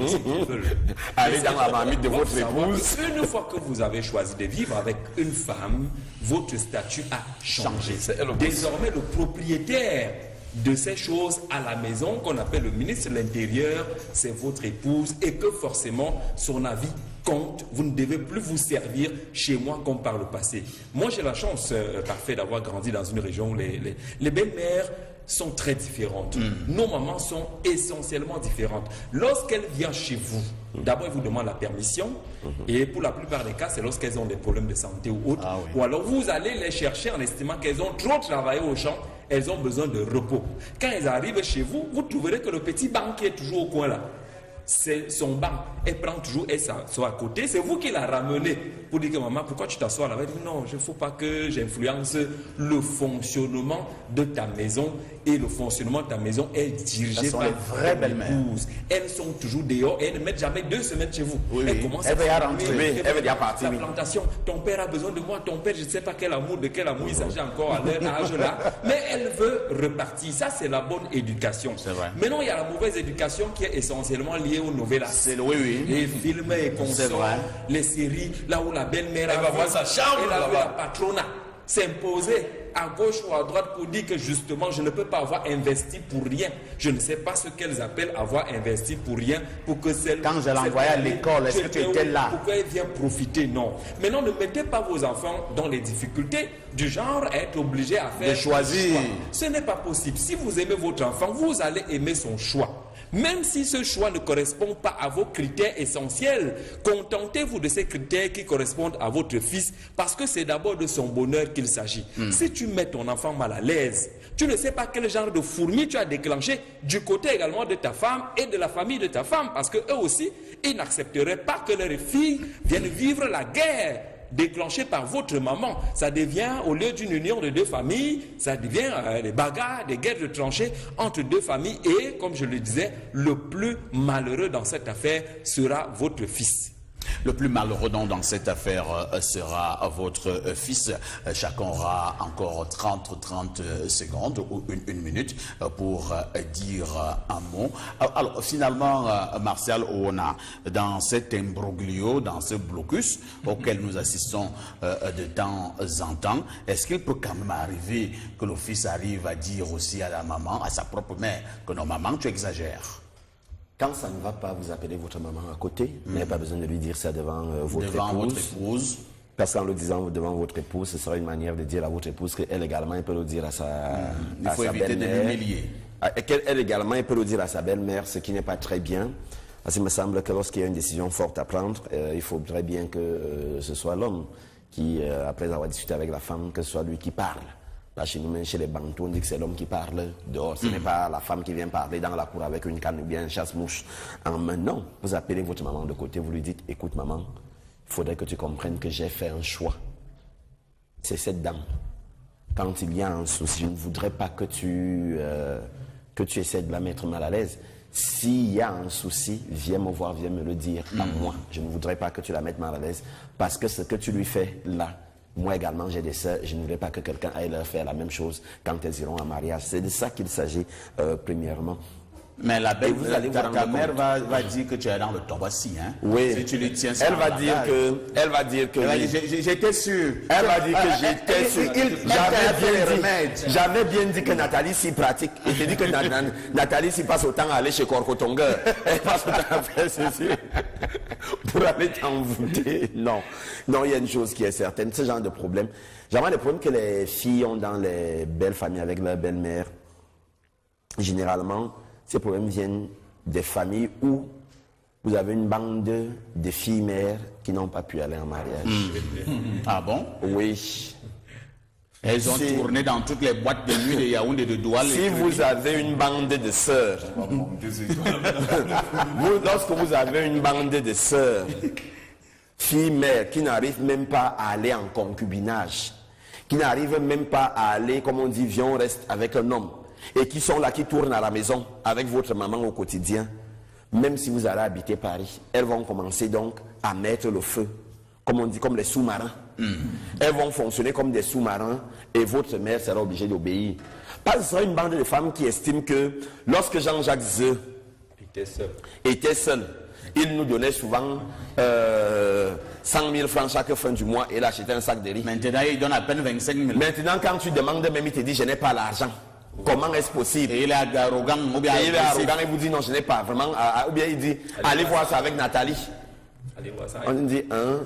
ce qu'ils veulent. Aller dans la marmite de votre épouse. Une fois que vous avez choisi de vivre avec une femme, votre statut a changé. Désormais, le propriétaire de ces choses à la maison, qu'on appelle le ministre de l'Intérieur, c'est votre épouse, et que forcément son avis compte. Vous ne devez plus vous servir chez moi comme par le passé. Moi, j'ai la chance parfaite d'avoir grandi dans une région où les belles-mères sont très différentes. Nos mamans sont essentiellement différentes. Lorsqu'elles viennent chez vous, d'abord, elles vous demandent la permission, et pour la plupart des cas, c'est lorsqu'elles ont des problèmes de santé ou autres. Ou alors, vous allez les chercher en estimant qu'elles ont trop travaillé au champ, elles ont besoin de repos. Quand elles arrivent chez vous, vous trouverez que le petit banc qui est toujours au coin là, c'est son banc. Elle prend toujours, elle s'assoit à côté. C'est vous qui la ramenez pour dire que maman, pourquoi tu t'assois là? Elle dit non, il ne faut pas que j'influence le fonctionnement de ta maison. Et le fonctionnement de ta maison est dirigé par vraies belles-mères. Elles sont toujours dehors et elles ne mettent jamais 2 semaines chez vous. Elle commence à rentrer, elle veut dire partir. Sa plantation, ton père a besoin de moi, ton père, je ne sais pas de quel amour il s'agit encore à leur âge là. Mais elle veut repartir. Ça, c'est la bonne éducation. C'est vrai. Maintenant, il y a la mauvaise éducation qui est essentiellement liée aux novellas. Les films et consorts, les séries, là où la belle-mère va voir sa chambre, elle a vu la patronat s'imposer à gauche ou à droite pour dire que justement je ne peux pas avoir investi pour rien. Je ne sais pas ce qu'elles appellent avoir investi pour rien pour que celle... Quand je l'envoyais à l'école, est-ce que tu étais là? Pourquoi elle vient profiter? Non. Maintenant, ne mettez pas vos enfants dans les difficultés du genre à être obligé à faire de choisir. Ce n'est pas possible. Si vous aimez votre enfant, vous allez aimer son choix. Même si ce choix ne correspond pas à vos critères essentiels, contentez-vous de ces critères qui correspondent à votre fils, parce que c'est d'abord de son bonheur qu'il s'agit. Si tu mets ton enfant mal à l'aise, tu ne sais pas quel genre de fourmi tu as déclenché du côté également de ta femme et de la famille de ta femme, parce que eux aussi, ils n'accepteraient pas que leurs filles viennent vivre la guerre déclenchée par votre maman. Ça devient, au lieu d'une union de deux familles, ça devient des bagarres, des guerres de tranchées entre deux familles. Et, comme je le disais, le plus malheureux dans cette affaire sera votre fils. Le plus malheureux dans cette affaire sera votre fils. Chacun aura encore 30 secondes ou une minute pour dire un mot. Alors finalement, Martial Oona, dans cet imbroglio, dans ce blocus auquel nous assistons de temps en temps, est-ce qu'il peut quand même arriver que le fils arrive à dire aussi à la maman, à sa propre mère, que non maman, tu exagères? Quand ça ne va pas, vous appelez votre maman à côté. Vous n'avez pas besoin de lui dire ça devant votre épouse. Parce qu'en le disant devant votre épouse, ce sera une manière de dire à votre épouse qu'elle également, elle peut le dire à sa belle-mère. Il faut éviter de l'humilier. Elle également, elle peut le dire à sa belle-mère, ce qui n'est pas très bien. Parce qu'il me semble que lorsqu'il y a une décision forte à prendre, il faudrait bien que ce soit l'homme qui, après avoir discuté avec la femme, que ce soit lui qui parle. Là, chez nous, chez les Bantous, on dit que c'est l'homme qui parle dehors. Ce n'est pas la femme qui vient parler dans la cour avec une canne ou bien un chasse-mouche en main. Non, vous appelez votre maman de côté, vous lui dites, écoute maman, il faudrait que tu comprennes que j'ai fait un choix. C'est cette dame. Quand il y a un souci, je ne voudrais pas que tu essaies de la mettre mal à l'aise. S'il y a un souci, viens me voir, viens me le dire à moi. Je ne voudrais pas que tu la mettes mal à l'aise parce que ce que tu lui fais là, moi également, j'ai des sœurs, je ne voudrais pas que quelqu'un aille leur faire la même chose quand elles iront en mariage. C'est de ça qu'il s'agit, premièrement. Mais la belle, ta mère va dire que tu es dans le tobassi, hein? Oui. Si tu lui tiens ça elle va dire que j'étais sûr. Elle va dire que j'étais sûr. J'avais bien dit que Nathalie s'y pratique. Et j'ai dit que Nathalie s'y passe autant à aller chez Corcotonga. Elle passe autant à faire ceci. Pour aller t'envoûter. Non. Non, il y a une chose qui est certaine. Ce genre de problème. Genre des problèmes que les filles ont dans les belles familles avec leur belle-mère. Généralement, ces problèmes viennent des familles où vous avez une bande de filles-mères qui n'ont pas pu aller en mariage. Ah bon? Oui. Elles ont tourné dans toutes les boîtes de nuit de Yaoundé, de Douala. Si vous avez une bande de sœurs, lorsque vous avez une bande de sœurs, filles-mères qui n'arrivent même pas à aller en concubinage, qui n'arrivent même pas à aller, comme on dit, viens, on reste avec un homme, et qui sont là, qui tournent à la maison avec votre maman au quotidien, même si vous allez habiter Paris, elles vont commencer donc à mettre le feu, comme on dit, comme les sous-marins. Elles vont fonctionner comme des sous-marins et votre mère sera obligée d'obéir. Parce que ce sera une bande de femmes qui estiment que lorsque Jean-Jacques Zeu était seul, il nous donnait souvent 100 000 francs chaque fin du mois et il achetait un sac de riz. Maintenant, il donne à peine 25 000. Maintenant, quand tu demandes, même il te dit, je n'ai pas l'argent. Comment est-ce possible? Et il est arrogant. Ou bien il est arrogant et vous dit, non, je n'ai pas. Vraiment, ou bien il dit, allez voir ça avec Nathalie. On dit,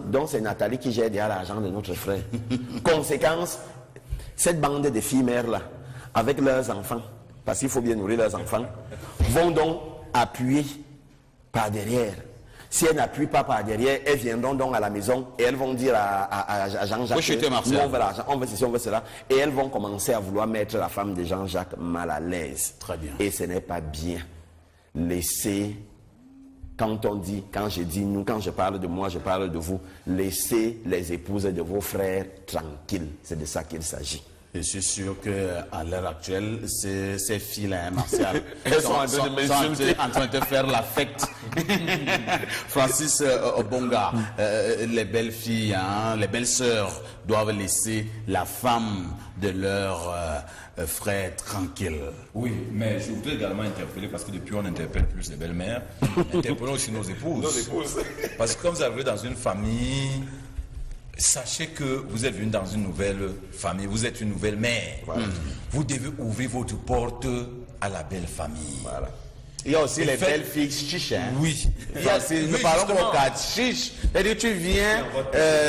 donc c'est Nathalie qui gère déjà l'argent de notre frère. Conséquence, cette bande de filles-mères là, avec leurs enfants, parce qu'il faut bien nourrir leurs enfants, vont donc appuyer par derrière. Si elles n'appuient pas par derrière, elles viendront donc à la maison et elles vont dire à Jean-Jacques, nous on veut l'argent, on veut ceci, on veut cela, et elles vont commencer à vouloir mettre la femme de Jean-Jacques mal à l'aise. Très bien. Et ce n'est pas bien. Laissez, quand je dis nous, quand je parle de moi, je parle de vous, laissez les épouses de vos frères tranquilles. C'est de ça qu'il s'agit. Je suis sûr qu'à l'heure actuelle, ces filles-là, Martial, elles sont en train de faire la fête. Francis Bonga, les belles filles, les belles sœurs doivent laisser la femme de leur frère tranquille. Oui, mais je voudrais également interpeller, parce que depuis on interpelle plus les belles-mères, interpellons aussi nos épouses. Parce que comme vous arrivez dans une famille, sachez que vous êtes venu dans une nouvelle famille, vous êtes une nouvelle mère. Voilà. Vous devez ouvrir votre porte à la belle famille. Voilà. Il y a aussi les belles filles chiches. Hein? Oui. Nous parlons pour quatre chiches. C'est-à-dire tu viens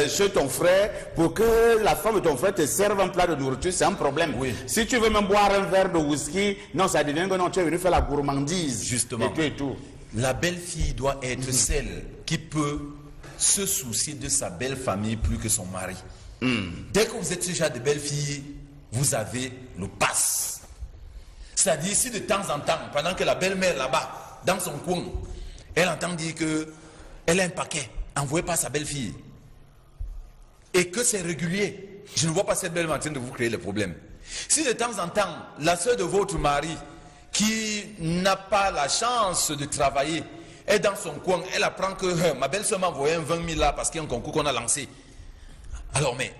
chez ton frère pour que la femme de ton frère te serve un plat de nourriture, c'est un problème. Oui. Si tu veux même boire un verre de whisky, non, ça devient que non, tu es venu faire la gourmandise. Justement. Et tout. La belle-fille doit être celle qui peut se soucier de sa belle famille plus que son mari. Dès que vous êtes ce genre de belle-fille, vous avez le passe. C'est-à-dire, si de temps en temps, pendant que la belle-mère là-bas, dans son coin, elle entend dire qu'elle a un paquet envoyé par sa belle-fille, et que c'est régulier, je ne vois pas cette belle-mère en train de vous créer les problèmes. Si de temps en temps, la soeur de votre mari, qui n'a pas la chance de travailler, est dans son coin, elle apprend que ma belle-soeur m'a envoyé un 20 000 là parce qu'il y a un concours qu'on a lancé. Alors, mais,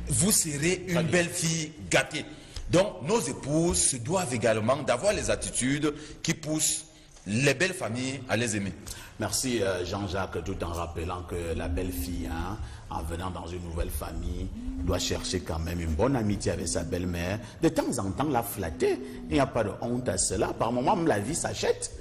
vous serez une belle-fille gâtée. Donc, nos épouses se doivent également d'avoir les attitudes qui poussent les belles familles à les aimer. Merci Jean-Jacques, tout en rappelant que la belle-fille, hein, en venant dans une nouvelle famille, doit chercher quand même une bonne amitié avec sa belle-mère. De temps en temps, la flatter. Il n'y a pas de honte à cela. Par moments, la vie s'achète.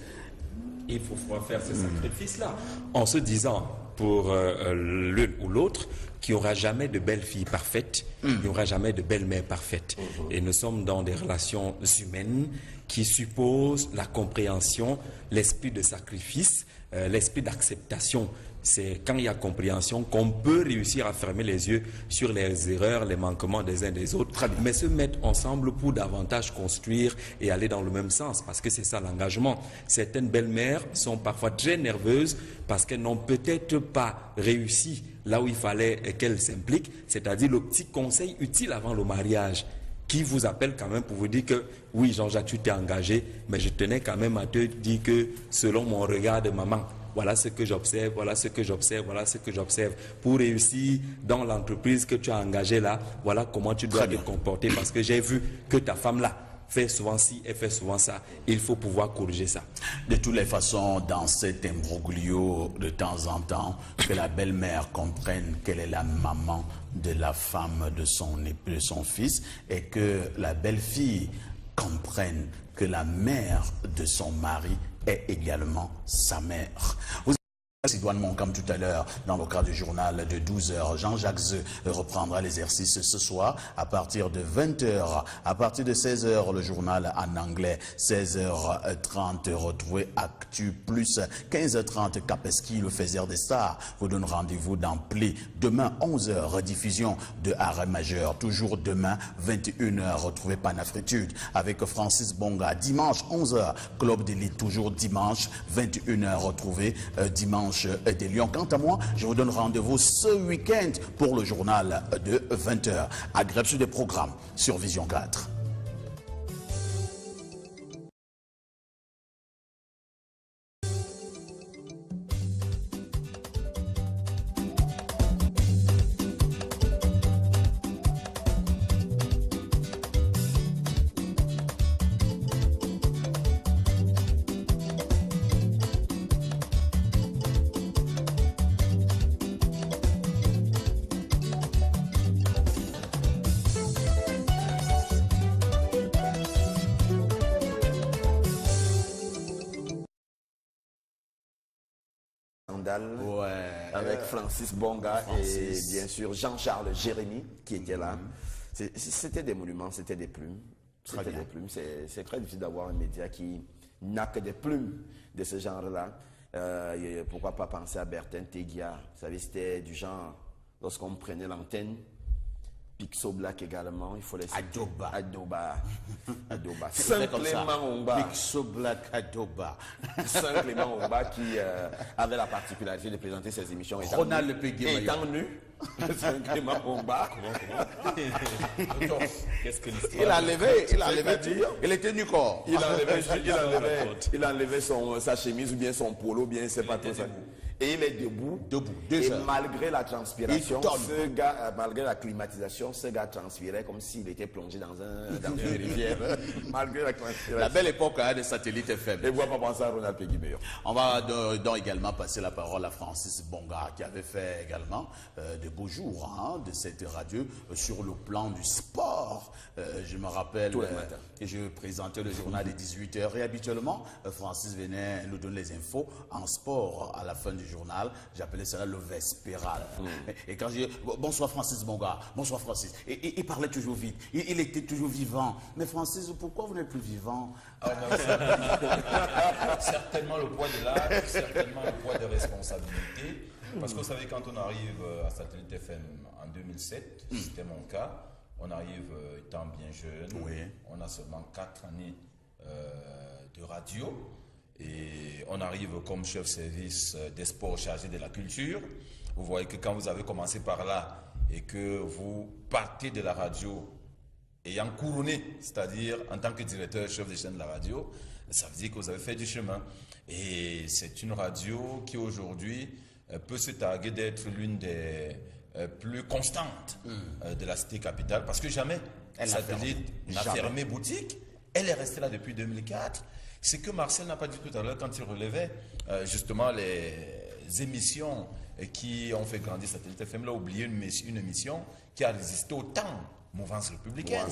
Il faut faire ces sacrifices-là. En se disant, pour l'une ou l'autre, qu'il n'y aura jamais de belle-fille parfaite, il n'y aura jamais de belle-mère parfaite. Et nous sommes dans des relations humaines qui supposent la compréhension, l'esprit de sacrifice, l'esprit d'acceptation. C'est quand il y a compréhension qu'on peut réussir à fermer les yeux sur les erreurs, les manquements des uns des autres, mais se mettre ensemble pour davantage construire et aller dans le même sens, parce que c'est ça l'engagement. Certaines belles-mères sont parfois très nerveuses parce qu'elles n'ont peut-être pas réussi là où il fallait qu'elles s'impliquent, c'est-à-dire le petit conseil utile avant le mariage, qui vous appelle quand même pour vous dire que oui, Jean-Jacques, tu t'es engagé, mais je tenais quand même à te dire que selon mon regard de maman, voilà ce que j'observe, voilà ce que j'observe, voilà ce que j'observe. Pour réussir dans l'entreprise que tu as engagée là, voilà comment tu dois te comporter, parce que j'ai vu que ta femme là fait souvent ci et fait souvent ça. Il faut pouvoir corriger ça. De toutes les façons, dans cet imbroglio, de temps en temps, que la belle-mère comprenne quelle est la maman de la femme de son fils, et que la belle-fille comprenne que la mère de son mari est également sa mère. Sidoine Moncam tout à l'heure dans le cadre du journal de 12h. Jean-Jacques Zeu reprendra l'exercice ce soir à partir de 20h. À partir de 16h, le journal en anglais. 16h30, retrouvez Actu Plus. 15h30, Kapeski, le faiseur des stars, vous donne rendez-vous dans Play. Demain, 11h, rediffusion de Arrêt Majeur. Toujours demain, 21h, retrouvez Panafritude avec Francis Bonga. Dimanche, 11h, Club d'élite. Toujours dimanche, 21h, retrouvez Dimanche des Lions. Quant à moi, je vous donne rendez-vous ce week-end pour le journal de 20h. Agréable des programmes sur Vision 4. Avec Francis Bonga et bien sûr Jean-Charles Jérémy qui était là. C'était des monuments, c'était des plumes. C'était des plumes. C'est très difficile d'avoir un média qui n'a que des plumes de ce genre-là. Pourquoi pas penser à Bertin Tegia. Vous savez, c'était du genre, lorsqu'on prenait l'antenne, Pixo Black également, il faut les Adoba. Saint-Clément Omba. Pixo Black Adoba. Saint-Clément Omba qui avait la particularité de présenter ses émissions Ronald Le Pégué étant nu. Saint-Clément Omba. Qu'est-ce que l'histoire? Il était nu corps. Il enlevait sa chemise ou bien son polo, bien c'est pas trop ça. Et il est debout. Debout, Et 2 heures. malgré la transpiration, Il tonne. ce gars, malgré la climatisation, ce gars transpirait comme s'il était plongé dans une rivière. Malgré la transpiration. La belle époque des satellites FM. Et voilà pas penser à Ronald Péguiméo. On va donc également passer la parole à Francis Bonga, qui avait fait également de beaux jours de cette radio sur le plan du sport. Je me rappelle que je présentais le journal des 18h et habituellement, Francis venait nous donner les infos en sport à la fin du journal. J'appelais cela le vespéral. Et quand je dis bonsoir Francis Bonga, bonsoir Francis, et il parlait toujours vite, il était toujours vivant. Mais Francis, pourquoi vous n'êtes plus vivant? Certainement le poids de l'âge, certainement le poids des responsabilités. Parce que vous savez, quand on arrive à Satellite FM en 2007, c'était mon cas, on arrive étant bien jeune, on a seulement 4 années de radio et on arrive comme chef service des sports chargé de la culture. Vous voyez que quand vous avez commencé par là et que vous partez de la radio ayant couronné, c'est-à-dire en tant que directeur chef de chaîne de la radio, ça veut dire que vous avez fait du chemin. Et c'est une radio qui aujourd'hui peut se targuer d'être l'une des plus constantes de la cité capitale, parce que jamais Satellite n'a fermé boutique. Elle est restée là depuis 2004. C'est que Marcel n'a pas dit tout à l'heure quand il relevait justement les émissions qui ont fait grandir Satellite FM. Il a oublié une émission qui a résisté au temps. Mouvance républicaine.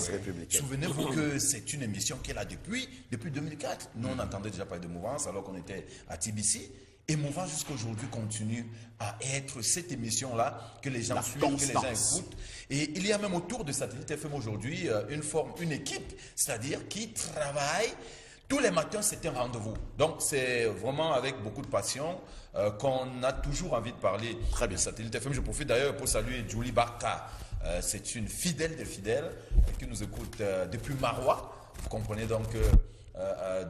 Souvenez-vous que c'est une émission qui est là depuis 2004. Nous, on entendait déjà parler de Mouvance alors qu'on était à TBC. Et Mouvance, jusqu'à aujourd'hui, continue à être cette émission-là que les gens suivent, que les gens écoutent. Et il y a même autour de Satellite FM aujourd'hui une équipe, c'est-à-dire qui travaille. Tous les matins, c'est un rendez-vous. Donc, c'est vraiment avec beaucoup de passion qu'on a toujours envie de parler de Satellite FM. Je profite d'ailleurs pour saluer Julie Barka. C'est une fidèle des fidèles qui nous écoute depuis Marois. Vous comprenez donc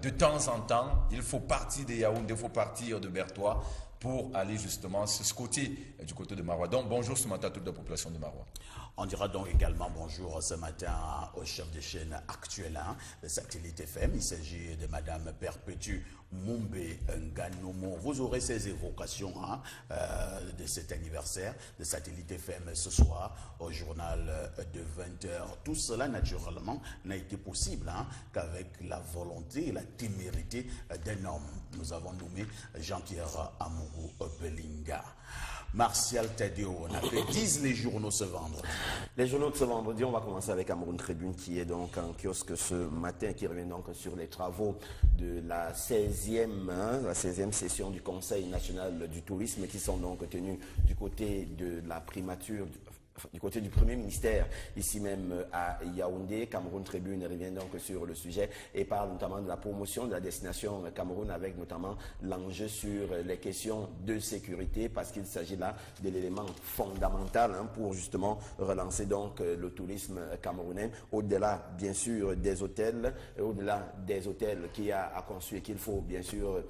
de temps en temps, il faut partir de Yaoundé, il faut partir de Bertois pour aller justement sur ce côté, du côté de Marois. Donc bonjour ce matin à toute la population de Marois. On dira donc également bonjour ce matin au chef de chaîne actuel de Satellite FM. Il s'agit de Madame Perpétue Mumbe Nganomo. Vous aurez ces évocations de cet anniversaire de Satellite FM ce soir au journal de 20h. Tout cela naturellement n'a été possible qu'avec la volonté et la témérité d'un homme. Nous avons nommé Jean-Pierre Amourou Belinga. Martial Tadeo, on a fait 10 les journaux ce vendredi. Les journaux de ce vendredi, on va commencer avec Cameroun Tribune qui est donc en kiosque ce matin, qui revient donc sur les travaux de la 16e session du Conseil national du tourisme qui sont donc tenus du côté de la primature, du côté du Premier ministère, ici même à Yaoundé. Cameroun Tribune revient donc sur le sujet et parle notamment de la promotion de la destination Cameroun avec notamment l'enjeu sur les questions de sécurité parce qu'il s'agit là de l'élément fondamental pour justement relancer donc le tourisme camerounais au-delà bien sûr des hôtels, au-delà des hôtels qu'il y a à construire, qu'il faut bien sûr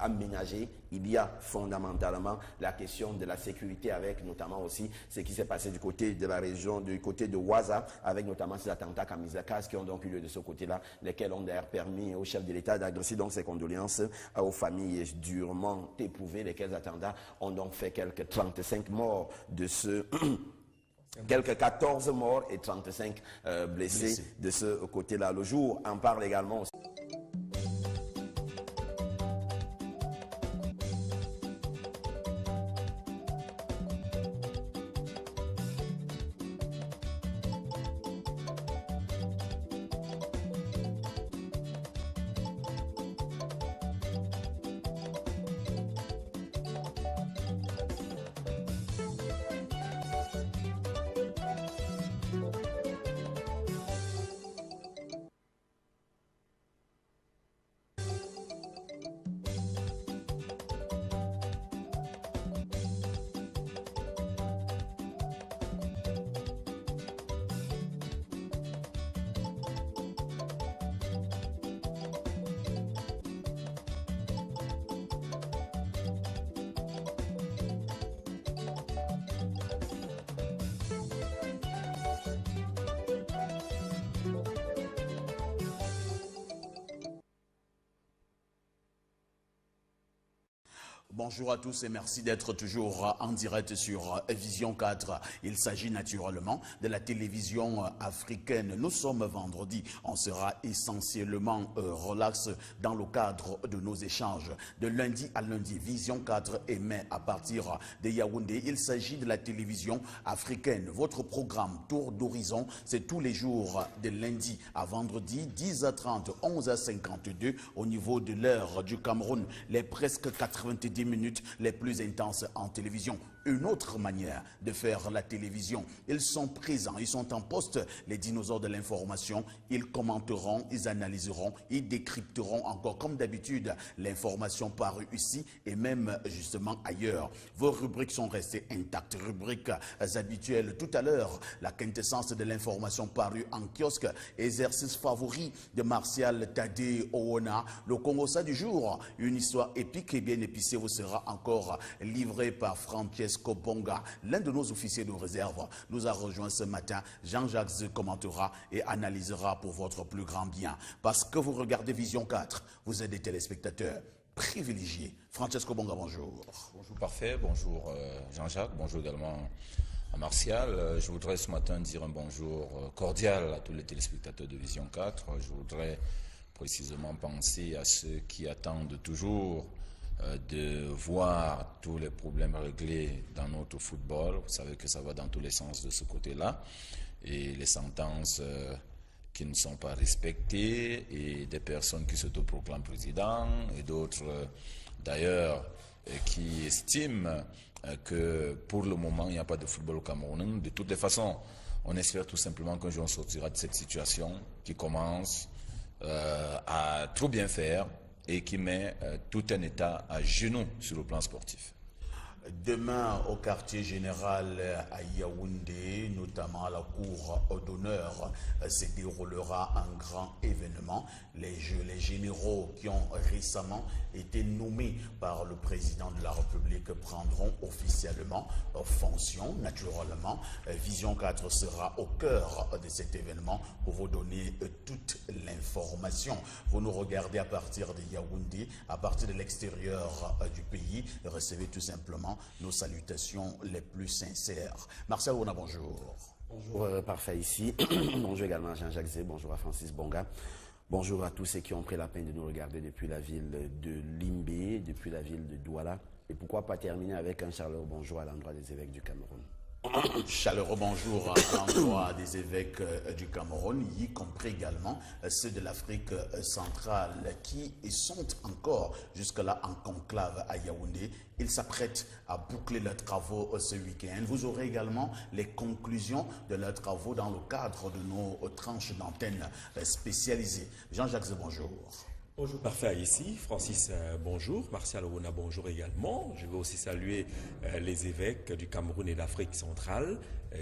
aménager. Il y a fondamentalement la question de la sécurité avec notamment aussi ce qui s'est passé du côté de la région, du côté de Ouaza, avec notamment ces attentats Kamizakas qui ont donc eu lieu de ce côté-là, lesquels ont d'ailleurs permis au chef de l'État d'adresser donc ses condoléances aux familles durement éprouvées, lesquels attentats ont donc fait quelques 35 morts de ce... Quelques 14 morts et 35 blessés de ce côté-là. Le jour en parle également aussi. Bonjour à tous et merci d'être toujours en direct sur Vision 4. Il s'agit naturellement de la télévision africaine. Nous sommes vendredi. On sera essentiellement relax dans le cadre de nos échanges. De lundi à lundi, Vision 4 émet à partir de Yaoundé. Il s'agit de la télévision africaine. Votre programme Tour d'horizon, c'est tous les jours de lundi à vendredi, 10h30, 11h52 au niveau de l'heure du Cameroun. Les presque 90 minutes les plus intenses en télévision. Une autre manière de faire la télévision. Ils sont présents, ils sont en poste, les dinosaures de l'information. Ils commenteront, ils analyseront, ils décrypteront encore comme d'habitude l'information parue ici et même justement ailleurs. Vos rubriques sont restées intactes, rubriques habituelles. Tout à l'heure, la quintessence de l'information parue en kiosque, exercice favori de Martial Tadé Oona. Le Congossa du jour, une histoire épique et bien épicée vous sera encore livrée par Francesco Bonga. L'un de nos officiers de réserve nous a rejoint ce matin. Jean-Jacques Zé commentera et analysera pour votre plus grand bien. Parce que vous regardez Vision 4, vous êtes des téléspectateurs privilégiés. Francesco Bonga, bonjour. Bonjour Parfait, bonjour Jean-Jacques, bonjour également à Martial. Je voudrais ce matin dire un bonjour cordial à tous les téléspectateurs de Vision 4. Je voudrais précisément penser à ceux qui attendent toujours de voir tous les problèmes réglés dans notre football. Vous savez que ça va dans tous les sens de ce côté-là. Et les sentences qui ne sont pas respectées et des personnes qui s'autoproclament président et d'autres d'ailleurs qui estiment que pour le moment il n'y a pas de football au Cameroun. De toutes les façons, on espère tout simplement qu'un jour on sortira de cette situation qui commence à trop bien faire et qui met tout un État à genoux sur le plan sportif. Demain, au quartier général à Yaoundé, notamment à la cour d'honneur, se déroulera un grand événement. Les généraux qui ont récemment été nommés par le président de la République prendront officiellement fonction, naturellement. Vision 4 sera au cœur de cet événement pour vous donner toute l'information. Vous nous regardez à partir de Yaoundé, à partir de l'extérieur du pays. Recevez tout simplement nos salutations les plus sincères. Marcel Ouna, bonjour. Bonjour, Parfait ici. Bonjour également à Jean-Jacques Zé, bonjour à Francis Bonga. Bonjour à tous ceux qui ont pris la peine de nous regarder depuis la ville de Limbé, depuis la ville de Douala. Et pourquoi pas terminer avec un chaleureux bonjour à l'endroit des évêques du Cameroun. Chaleureux bonjour à l'endroit des évêques du Cameroun, y compris également ceux de l'Afrique centrale qui sont encore jusque-là en conclave à Yaoundé. Ils s'apprêtent à boucler leurs travaux ce week-end. Vous aurez également les conclusions de leurs travaux dans le cadre de nos tranches d'antenne spécialisées. Jean-Jacques, bonjour. Bonjour Parfait ici, Francis, bonjour, Martial Ouna, bonjour également. Je veux aussi saluer les évêques du Cameroun et d'Afrique centrale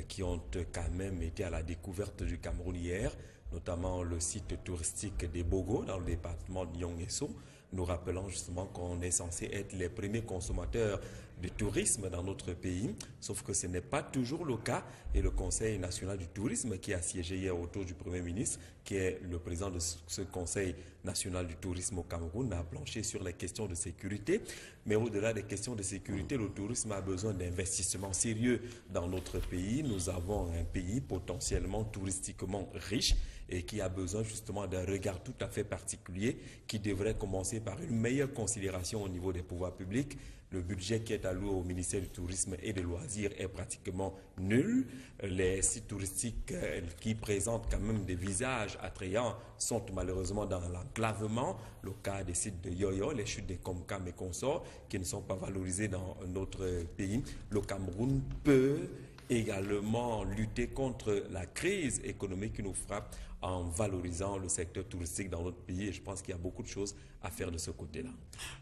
qui ont quand même été à la découverte du Cameroun hier, notamment le site touristique des Bogo dans le département de Nyong-Esso. Nous rappelons justement qu'on est censé être les premiers consommateurs de tourisme dans notre pays, sauf que ce n'est pas toujours le cas. Et le Conseil national du tourisme qui a siégé hier autour du Premier ministre, qui est le président de ce Conseil national du tourisme au Cameroun, a planché sur les questions de sécurité. Mais au-delà des questions de sécurité, le tourisme a besoin d'investissements sérieux dans notre pays. Nous avons un pays potentiellement touristiquement riche et qui a besoin justement d'un regard tout à fait particulier qui devrait commencer par une meilleure considération au niveau des pouvoirs publics. Le budget qui est alloué au ministère du Tourisme et des Loisirs est pratiquement nul. Les sites touristiques qui présentent quand même des visages attrayants sont malheureusement dans l'enclavement. Le cas des sites de Yoyo, les chutes des Comcam et consorts qui ne sont pas valorisés dans notre pays. Le Cameroun peut également lutter contre la crise économique qui nous frappe en valorisant le secteur touristique dans notre pays. Et je pense qu'il y a beaucoup de choses à faire de ce côté-là.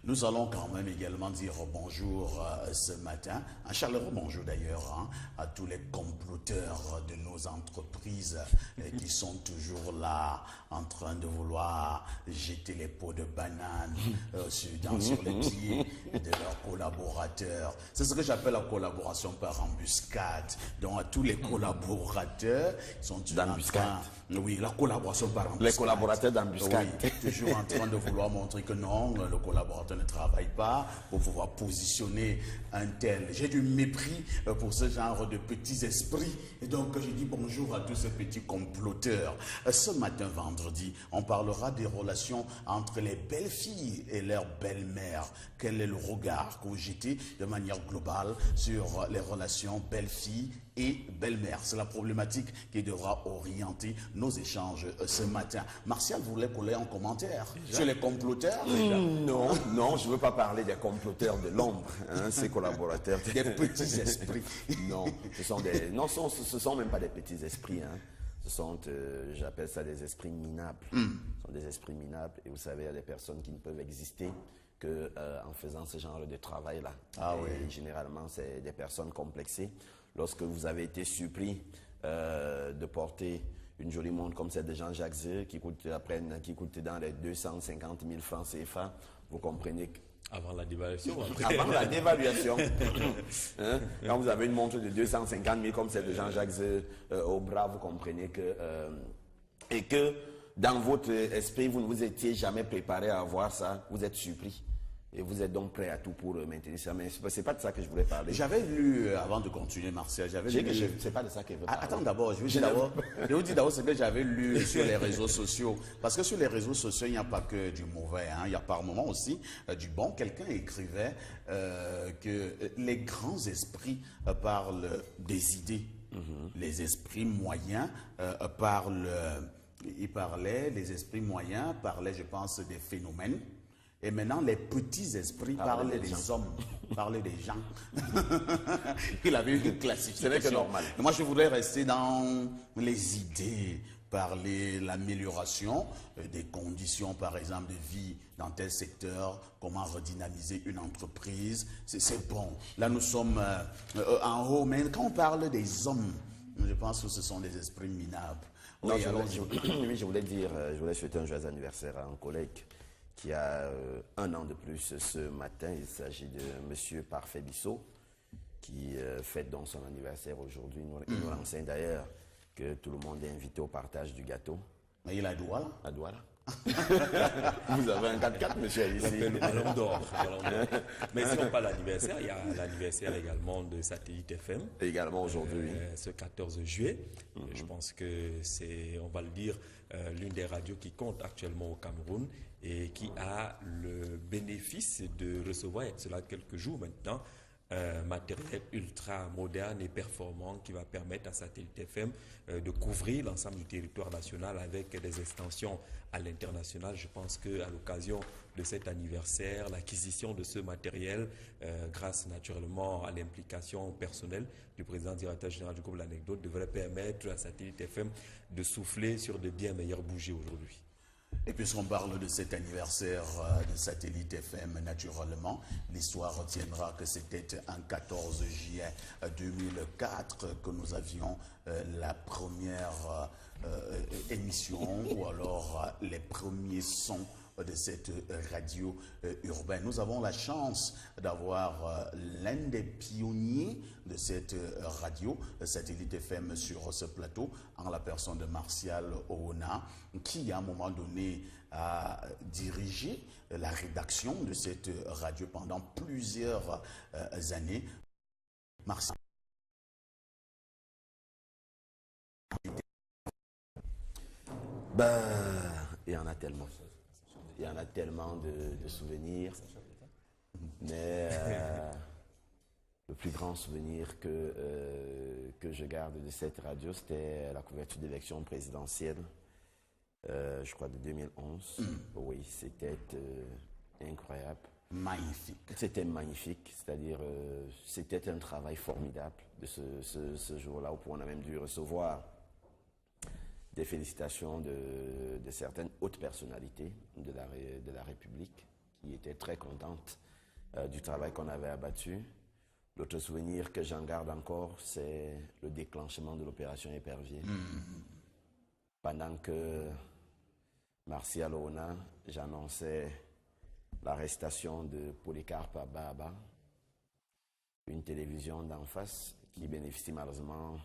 Nous allons quand même également dire bonjour ce matin, un chaleureux bonjour d'ailleurs à tous les comploteurs de nos entreprises qui sont toujours là en train de vouloir jeter les pots de banane sur les pieds de leurs collaborateurs. C'est ce que j'appelle la collaboration par embuscade. Donc à tous les collaborateurs qui sont toujours en train... Oui, la collaboration par embuscade. Les collaborateurs d'embuscade. Oui, toujours en train de vouloir montrer que non, le collaborateur ne travaille pas pour pouvoir positionner un tel. J'ai du mépris pour ce genre de petits esprits. Et donc, je dis bonjour à tous ces petits comploteurs. Ce matin, vendredi, on parlera des relations entre les belles filles et leurs belles-mères. Quel est le regard que vous jetez de manière globale sur les relations belles-filles et belle-mère? C'est la problématique qui devra orienter nos échanges ce matin. Martial voulait coller en commentaire sur les comploteurs. Non, non, je ne veux pas parler des comploteurs de l'ombre, hein, ces collaborateurs. Des petits esprits. Non, ce sont même pas des petits esprits. Hein. Ce sont, j'appelle ça des esprits minables. Ce sont des esprits minables. Et vous savez, il y a des personnes qui ne peuvent exister que en faisant ce genre de travail-là. Et généralement, c'est des personnes complexées. Lorsque vous avez été surpris de porter une jolie montre comme celle de Jean-Jacques Zé, qui coûte dans les 250 000 francs CFA, vous comprenez que avant la dévaluation. avant la dévaluation. Hein? Quand vous avez une montre de 250 000 comme celle de Jean-Jacques Zé au bras, vous comprenez que... et que dans votre esprit, vous ne vous étiez jamais préparé à avoir ça, vous êtes surpris. Et vous êtes donc prêt à tout pour maintenir ça. Mais ce n'est pas de ça que je voulais parler. J'avais lu, avant de continuer, Martial, j'avais lu... C'est pas de ça que je veux parler. Attends d'abord, je vous dis d'abord ce que j'avais lu sur les réseaux sociaux. Parce que sur les réseaux sociaux, il n'y a pas que du mauvais. Hein. Il y a par moments aussi du bon. Quelqu'un écrivait que les grands esprits parlent des idées. Les esprits moyens les esprits moyens parlaient, je pense, des phénomènes. Et maintenant, les petits esprits parlaient des hommes, parlaient des gens. Il avait une classification. C'est normal. Moi, je voudrais rester dans les idées, parler de l'amélioration des conditions, par exemple, de vie dans tel secteur, comment redynamiser une entreprise. C'est bon. Là, nous sommes en haut, mais quand on parle des hommes, je pense que ce sont des esprits minables. Non, je voulais souhaiter un joyeux anniversaire à un collègue qui a 1 an de plus ce matin. Il s'agit de M. Parfait Bissot, qui fête donc son anniversaire aujourd'hui. Il nous renseigne d'ailleurs que tout le monde est invité au partage du gâteau. Mais il a Douala. À Douala. Vous avez un 4x4, monsieur, ici. Le ballon d'or. Mais si on parle d'anniversaire, il y a l'anniversaire également de Satellite FM. Également aujourd'hui. Ce 14 juillet. Je pense que c'est, on va le dire, l'une des radios qui compte actuellement au Cameroun et qui a le bénéfice de recevoir, il y a cela quelques jours maintenant, un matériel ultra moderne et performant qui va permettre à Satellite FM de couvrir l'ensemble du territoire national avec des extensions à l'international. Je pense qu'à l'occasion de cet anniversaire, l'acquisition de ce matériel, grâce naturellement à l'implication personnelle du président directeur général du groupe L'Anecdote, devrait permettre à Satellite FM de souffler sur de bien meilleures bougies aujourd'hui. Et puisqu'on parle de cet anniversaire de Satellite FM, naturellement, l'histoire retiendra que c'était un 14 juillet 2004 que nous avions la première émission ou alors les premiers sons de cette radio urbaine. Nous avons la chance d'avoir l'un des pionniers de cette radio, Satellite FM, sur ce plateau, en la personne de Martial Oona, qui à un moment donné a dirigé la rédaction de cette radio pendant plusieurs années. Martial. Il y en a tellement. Il y en a tellement de souvenirs. Mais le plus grand souvenir que je garde de cette radio, c'était la couverture d'élection présidentielle, je crois de 2011. Oui, c'était incroyable. Magnifique. C'était magnifique, c'est-à-dire c'était un travail formidable de ce jour-là, où on a même dû recevoir des félicitations de certaines hautes personnalités de la République qui étaient très contentes du travail qu'on avait abattu. L'autre souvenir que j'en garde encore, c'est le déclenchement de l'opération Épervier. Pendant que Martial Oona, j'annonçais l'arrestation de Polycarpe Baba, une télévision d'en face qui bénéficie malheureusement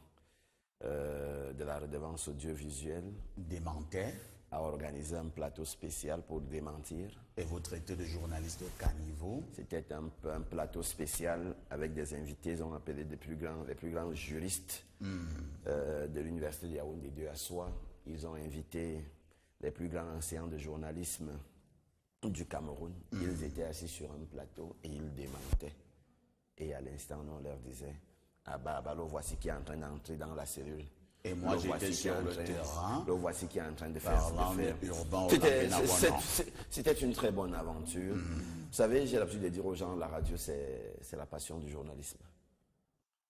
de la redevance audiovisuelle Démentait. a organisé un plateau spécial pour démentir. Et vous traitez de journaliste caniveau. C'était un plateau spécial avec des invités, ils ont appelé les plus grands juristes de l'Université de Yaoundé 2 à Soie. Ils ont invité les plus grands enseignants de journalisme du Cameroun. Ils étaient assis sur un plateau et ils démentaient. Et à l'instant, on leur disait, ah bah, voici qui est en train d'entrer dans la cellule. Et moi, j'étais sur le terrain. Le voici qui est en train de faire. Urbain, c'était une très bonne aventure. Vous savez, j'ai l'habitude de dire aux gens, la radio, c'est la passion du journalisme.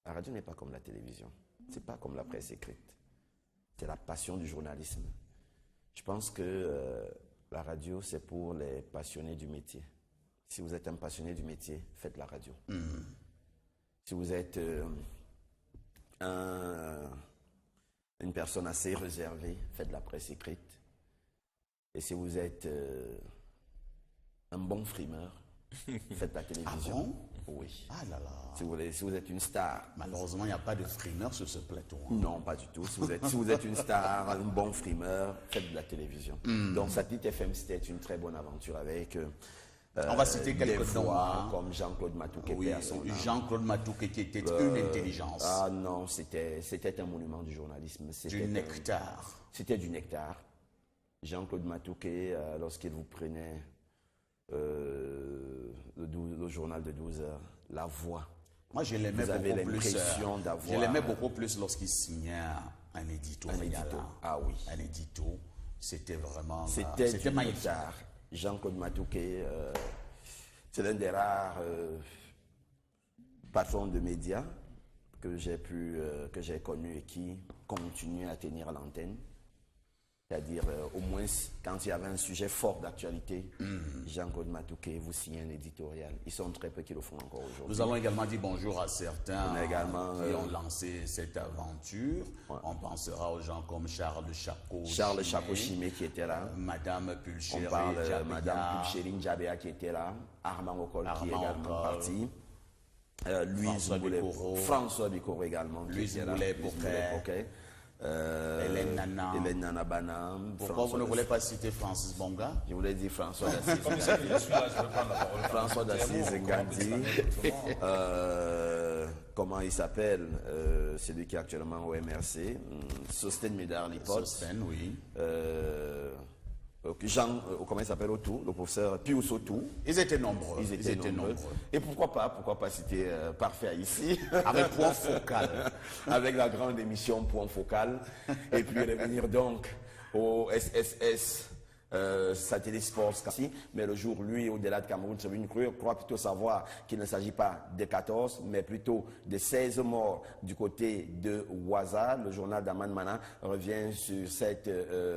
La radio n'est pas comme la télévision. C'est pas comme la presse écrite. C'est la passion du journalisme. Je pense que la radio, c'est pour les passionnés du métier. Si vous êtes un passionné du métier, faites la radio. Si vous êtes une personne assez réservée, faites la presse écrite. Et si vous êtes un bon frimeur, faites la télévision. Ah bon? Oui. Ah là là. Si vous êtes une star. Malheureusement, il n'y a pas de frimeur sur ce plateau. Hein. Non, pas du tout. Si vous êtes une star, un bon frimeur, faites de la télévision. Donc, Satellite FM, c'était une très bonne aventure avec... on va citer quelques noms. Hein. Comme Jean-Claude Matouké. Oui, Jean-Claude Matouké qui était une intelligence. Ah non, c'était un monument du journalisme. Du nectar. C'était du nectar. Jean-Claude Matouké, lorsqu'il vous prenait le journal de 12 heures, la voix. Moi, je l'aimais beaucoup plus lorsqu'il signait un édito. Ah oui. Un édito. C'était vraiment... C'était magnifique. Jean-Claude Matouké, c'est l'un des rares patrons de médias que j'ai connu et qui continue à tenir à l'antenne. C'est-à-dire, au moins, quand il y avait un sujet fort d'actualité, Jean-Claude Matouké vous signe un éditorial. Ils sont très peu qui le font encore aujourd'hui. Nous allons également dire bonjour à certains qui ont lancé cette aventure. Ouais. On pensera aux gens comme Charles Chaco-Chimé qui était là. Madame Pulchéry Njabéa qui était là. Armand Okol qui est également parti. François Bicoro également. Louise Boulet-Poquet. Hélène Nana Banam. Pourquoi vous ne voulez pas citer Francis Bonga? Je voulais dire François d'Assise Ngandi. Comment il s'appelle? Celui qui est actuellement au MRC. Sosten Médard-Lipote. Sosten, oui. Comment il s'appelle Otou, le professeur Pius Otou. Ils étaient nombreux. Ils étaient nombreux. Et pourquoi pas citer Parfait ici. Avec Point Focal. Avec la grande émission Point Focal. Et puis revenir donc au SSS. Satellite Sports, mais le jour, lui, au-delà de Cameroun, croit plutôt savoir qu'il ne s'agit pas de 14, mais plutôt de 16 morts du côté de Ouaza. Le journal d'Aman Mana revient sur cette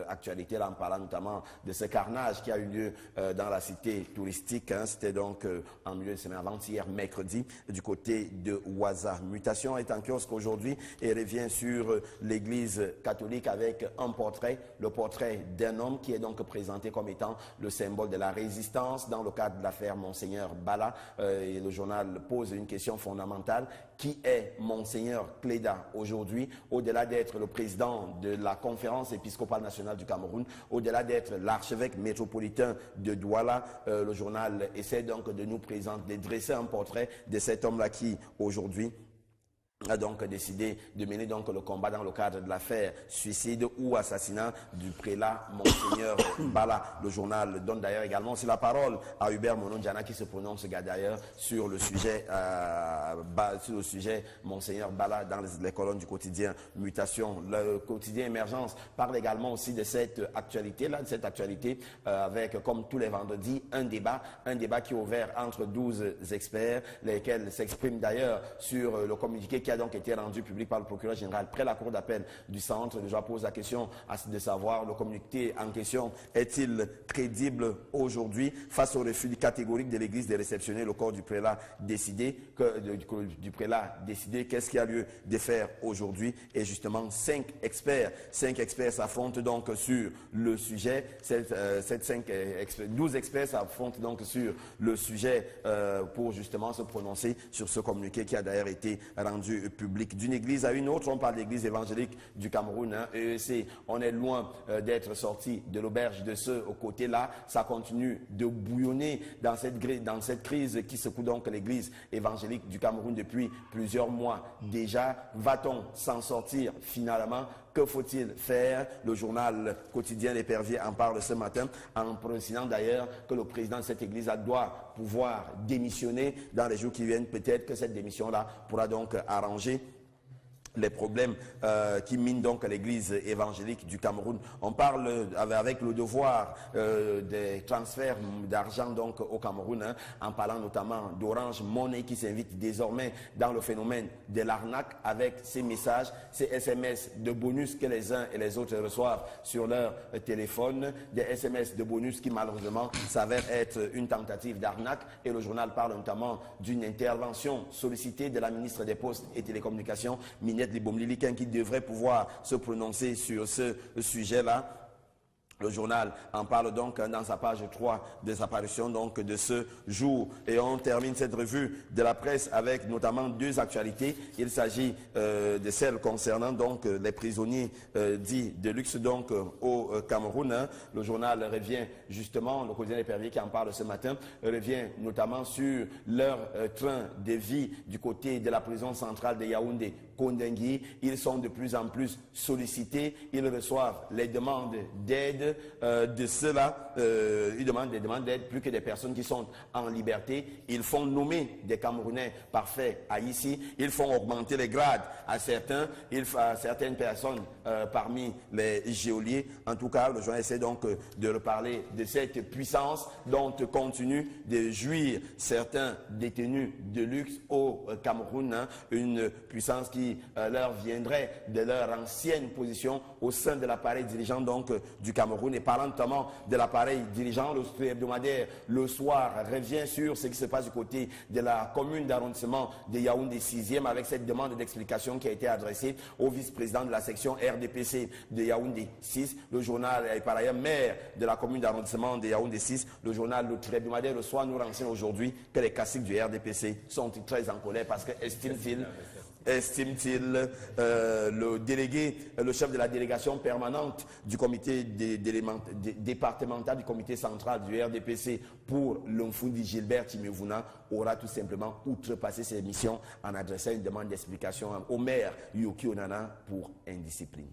actualité-là en parlant notamment de ce carnage qui a eu lieu dans la cité touristique. Hein. C'était donc en milieu de semaine avant-hier, mercredi, du côté de Ouaza. Mutation est en kiosque aujourd'hui et revient sur l'église catholique avec un portrait, le portrait d'un homme qui est donc présenté comme étant le symbole de la résistance dans le cadre de l'affaire Monseigneur Bala. Et le journal pose une question fondamentale. Qui est Monseigneur Cléda aujourd'hui? Au-delà d'être le président de la conférence épiscopale nationale du Cameroun, au-delà d'être l'archevêque métropolitain de Douala, le journal essaie donc de nous présenter, de dresser un portrait de cet homme-là qui aujourd'hui a donc décidé de mener donc le combat dans le cadre de l'affaire suicide ou assassinat du prélat Monseigneur Bala. Le journal donne d'ailleurs également aussi la parole à Hubert Monondjana qui se prononce d'ailleurs sur le sujet Monseigneur Bala dans les colonnes du quotidien Mutation. Le quotidien Émergence parle également aussi de cette actualité-là, de cette actualité avec, comme tous les vendredis, un débat qui est ouvert entre 12 experts, lesquels s'expriment d'ailleurs sur le communiqué qui a donc été rendu public par le procureur général près la cour d'appel du centre. Je pose la question de savoir le communiqué en question est-il crédible aujourd'hui face au refus catégorique de l'église de réceptionner le corps du prélat décidé, qu'est-ce qui a lieu de faire aujourd'hui? Et justement 5 experts s'affrontent donc sur le sujet. 12 experts s'affrontent donc sur le sujet pour justement se prononcer sur ce communiqué qui a d'ailleurs été rendu public. D'une église à une autre, on parle de l'église évangélique du Cameroun, hein, EEC. On est loin d'être sorti de l'auberge de ce côté-là. Ça continue de bouillonner dans cette crise qui secoue donc l'église évangélique du Cameroun depuis plusieurs mois déjà. Va-t-on s'en sortir finalement? Que faut-il faire? Le journal quotidien L'Épervier en parle ce matin, en précisant d'ailleurs que le président de cette église doit pouvoir démissionner dans les jours qui viennent. Peut-être que cette démission-là pourra donc arranger les problèmes qui minent donc l'église évangélique du Cameroun. On parle avec le devoir des transferts d'argent donc au Cameroun, hein, en parlant notamment d'Orange Money qui s'invite désormais dans le phénomène de l'arnaque avec ces messages, ces SMS de bonus que les uns et les autres reçoivent sur leur téléphone, des SMS de bonus qui malheureusement s'avèrent être une tentative d'arnaque. Et le journal parle notamment d'une intervention sollicitée de la ministre des Postes et Télécommunications, Libom-Lilikin, qui devrait pouvoir se prononcer sur ce sujet-là. Le journal en parle donc dans sa page 3 des apparitions donc de ce jour. Et on termine cette revue de la presse avec notamment deux actualités. Il s'agit de celles concernant donc les prisonniers dits de luxe donc au Cameroun, hein. Le journal revient justement, le quotidien L'Épervier qui en parle ce matin, revient notamment sur leur train de vie du côté de la prison centrale de Yaoundé. Kondengui, ils sont de plus en plus sollicités, ils reçoivent les demandes d'aide de ceux-là, ils demandent des demandes d'aide plus que des personnes qui sont en liberté. Ils font nommer des Camerounais parfaits à ici, ils font augmenter les grades à certains, à certaines personnes parmi les geôliers. En tout cas, le journal essaie donc de reparler de cette puissance dont continuent de jouir certains détenus de luxe au Cameroun, hein, une puissance qui leur viendrait de leur ancienne position au sein de l'appareil dirigeant donc du Cameroun. Et parlant notamment de l'appareil dirigeant, le hebdomadaire Le Soir revient sur ce qui se passe du côté de la commune d'arrondissement de Yaoundé 6e avec cette demande d'explication qui a été adressée au vice-président de la section RDPC de Yaoundé 6. Le journal est par ailleurs maire de la commune d'arrondissement de Yaoundé 6. Le journal Le hebdomadaire Le Soir nous renseigne aujourd'hui que les caciques du RDPC sont très en colère parce que estime-t-il le délégué, le chef de la délégation permanente du comité départemental du comité central du RDPC pour l'Umfundi, Gilbert Timevuna, aura tout simplement outrepassé ses missions en adressant une demande d'explication au maire Yuki Onana pour indiscipline.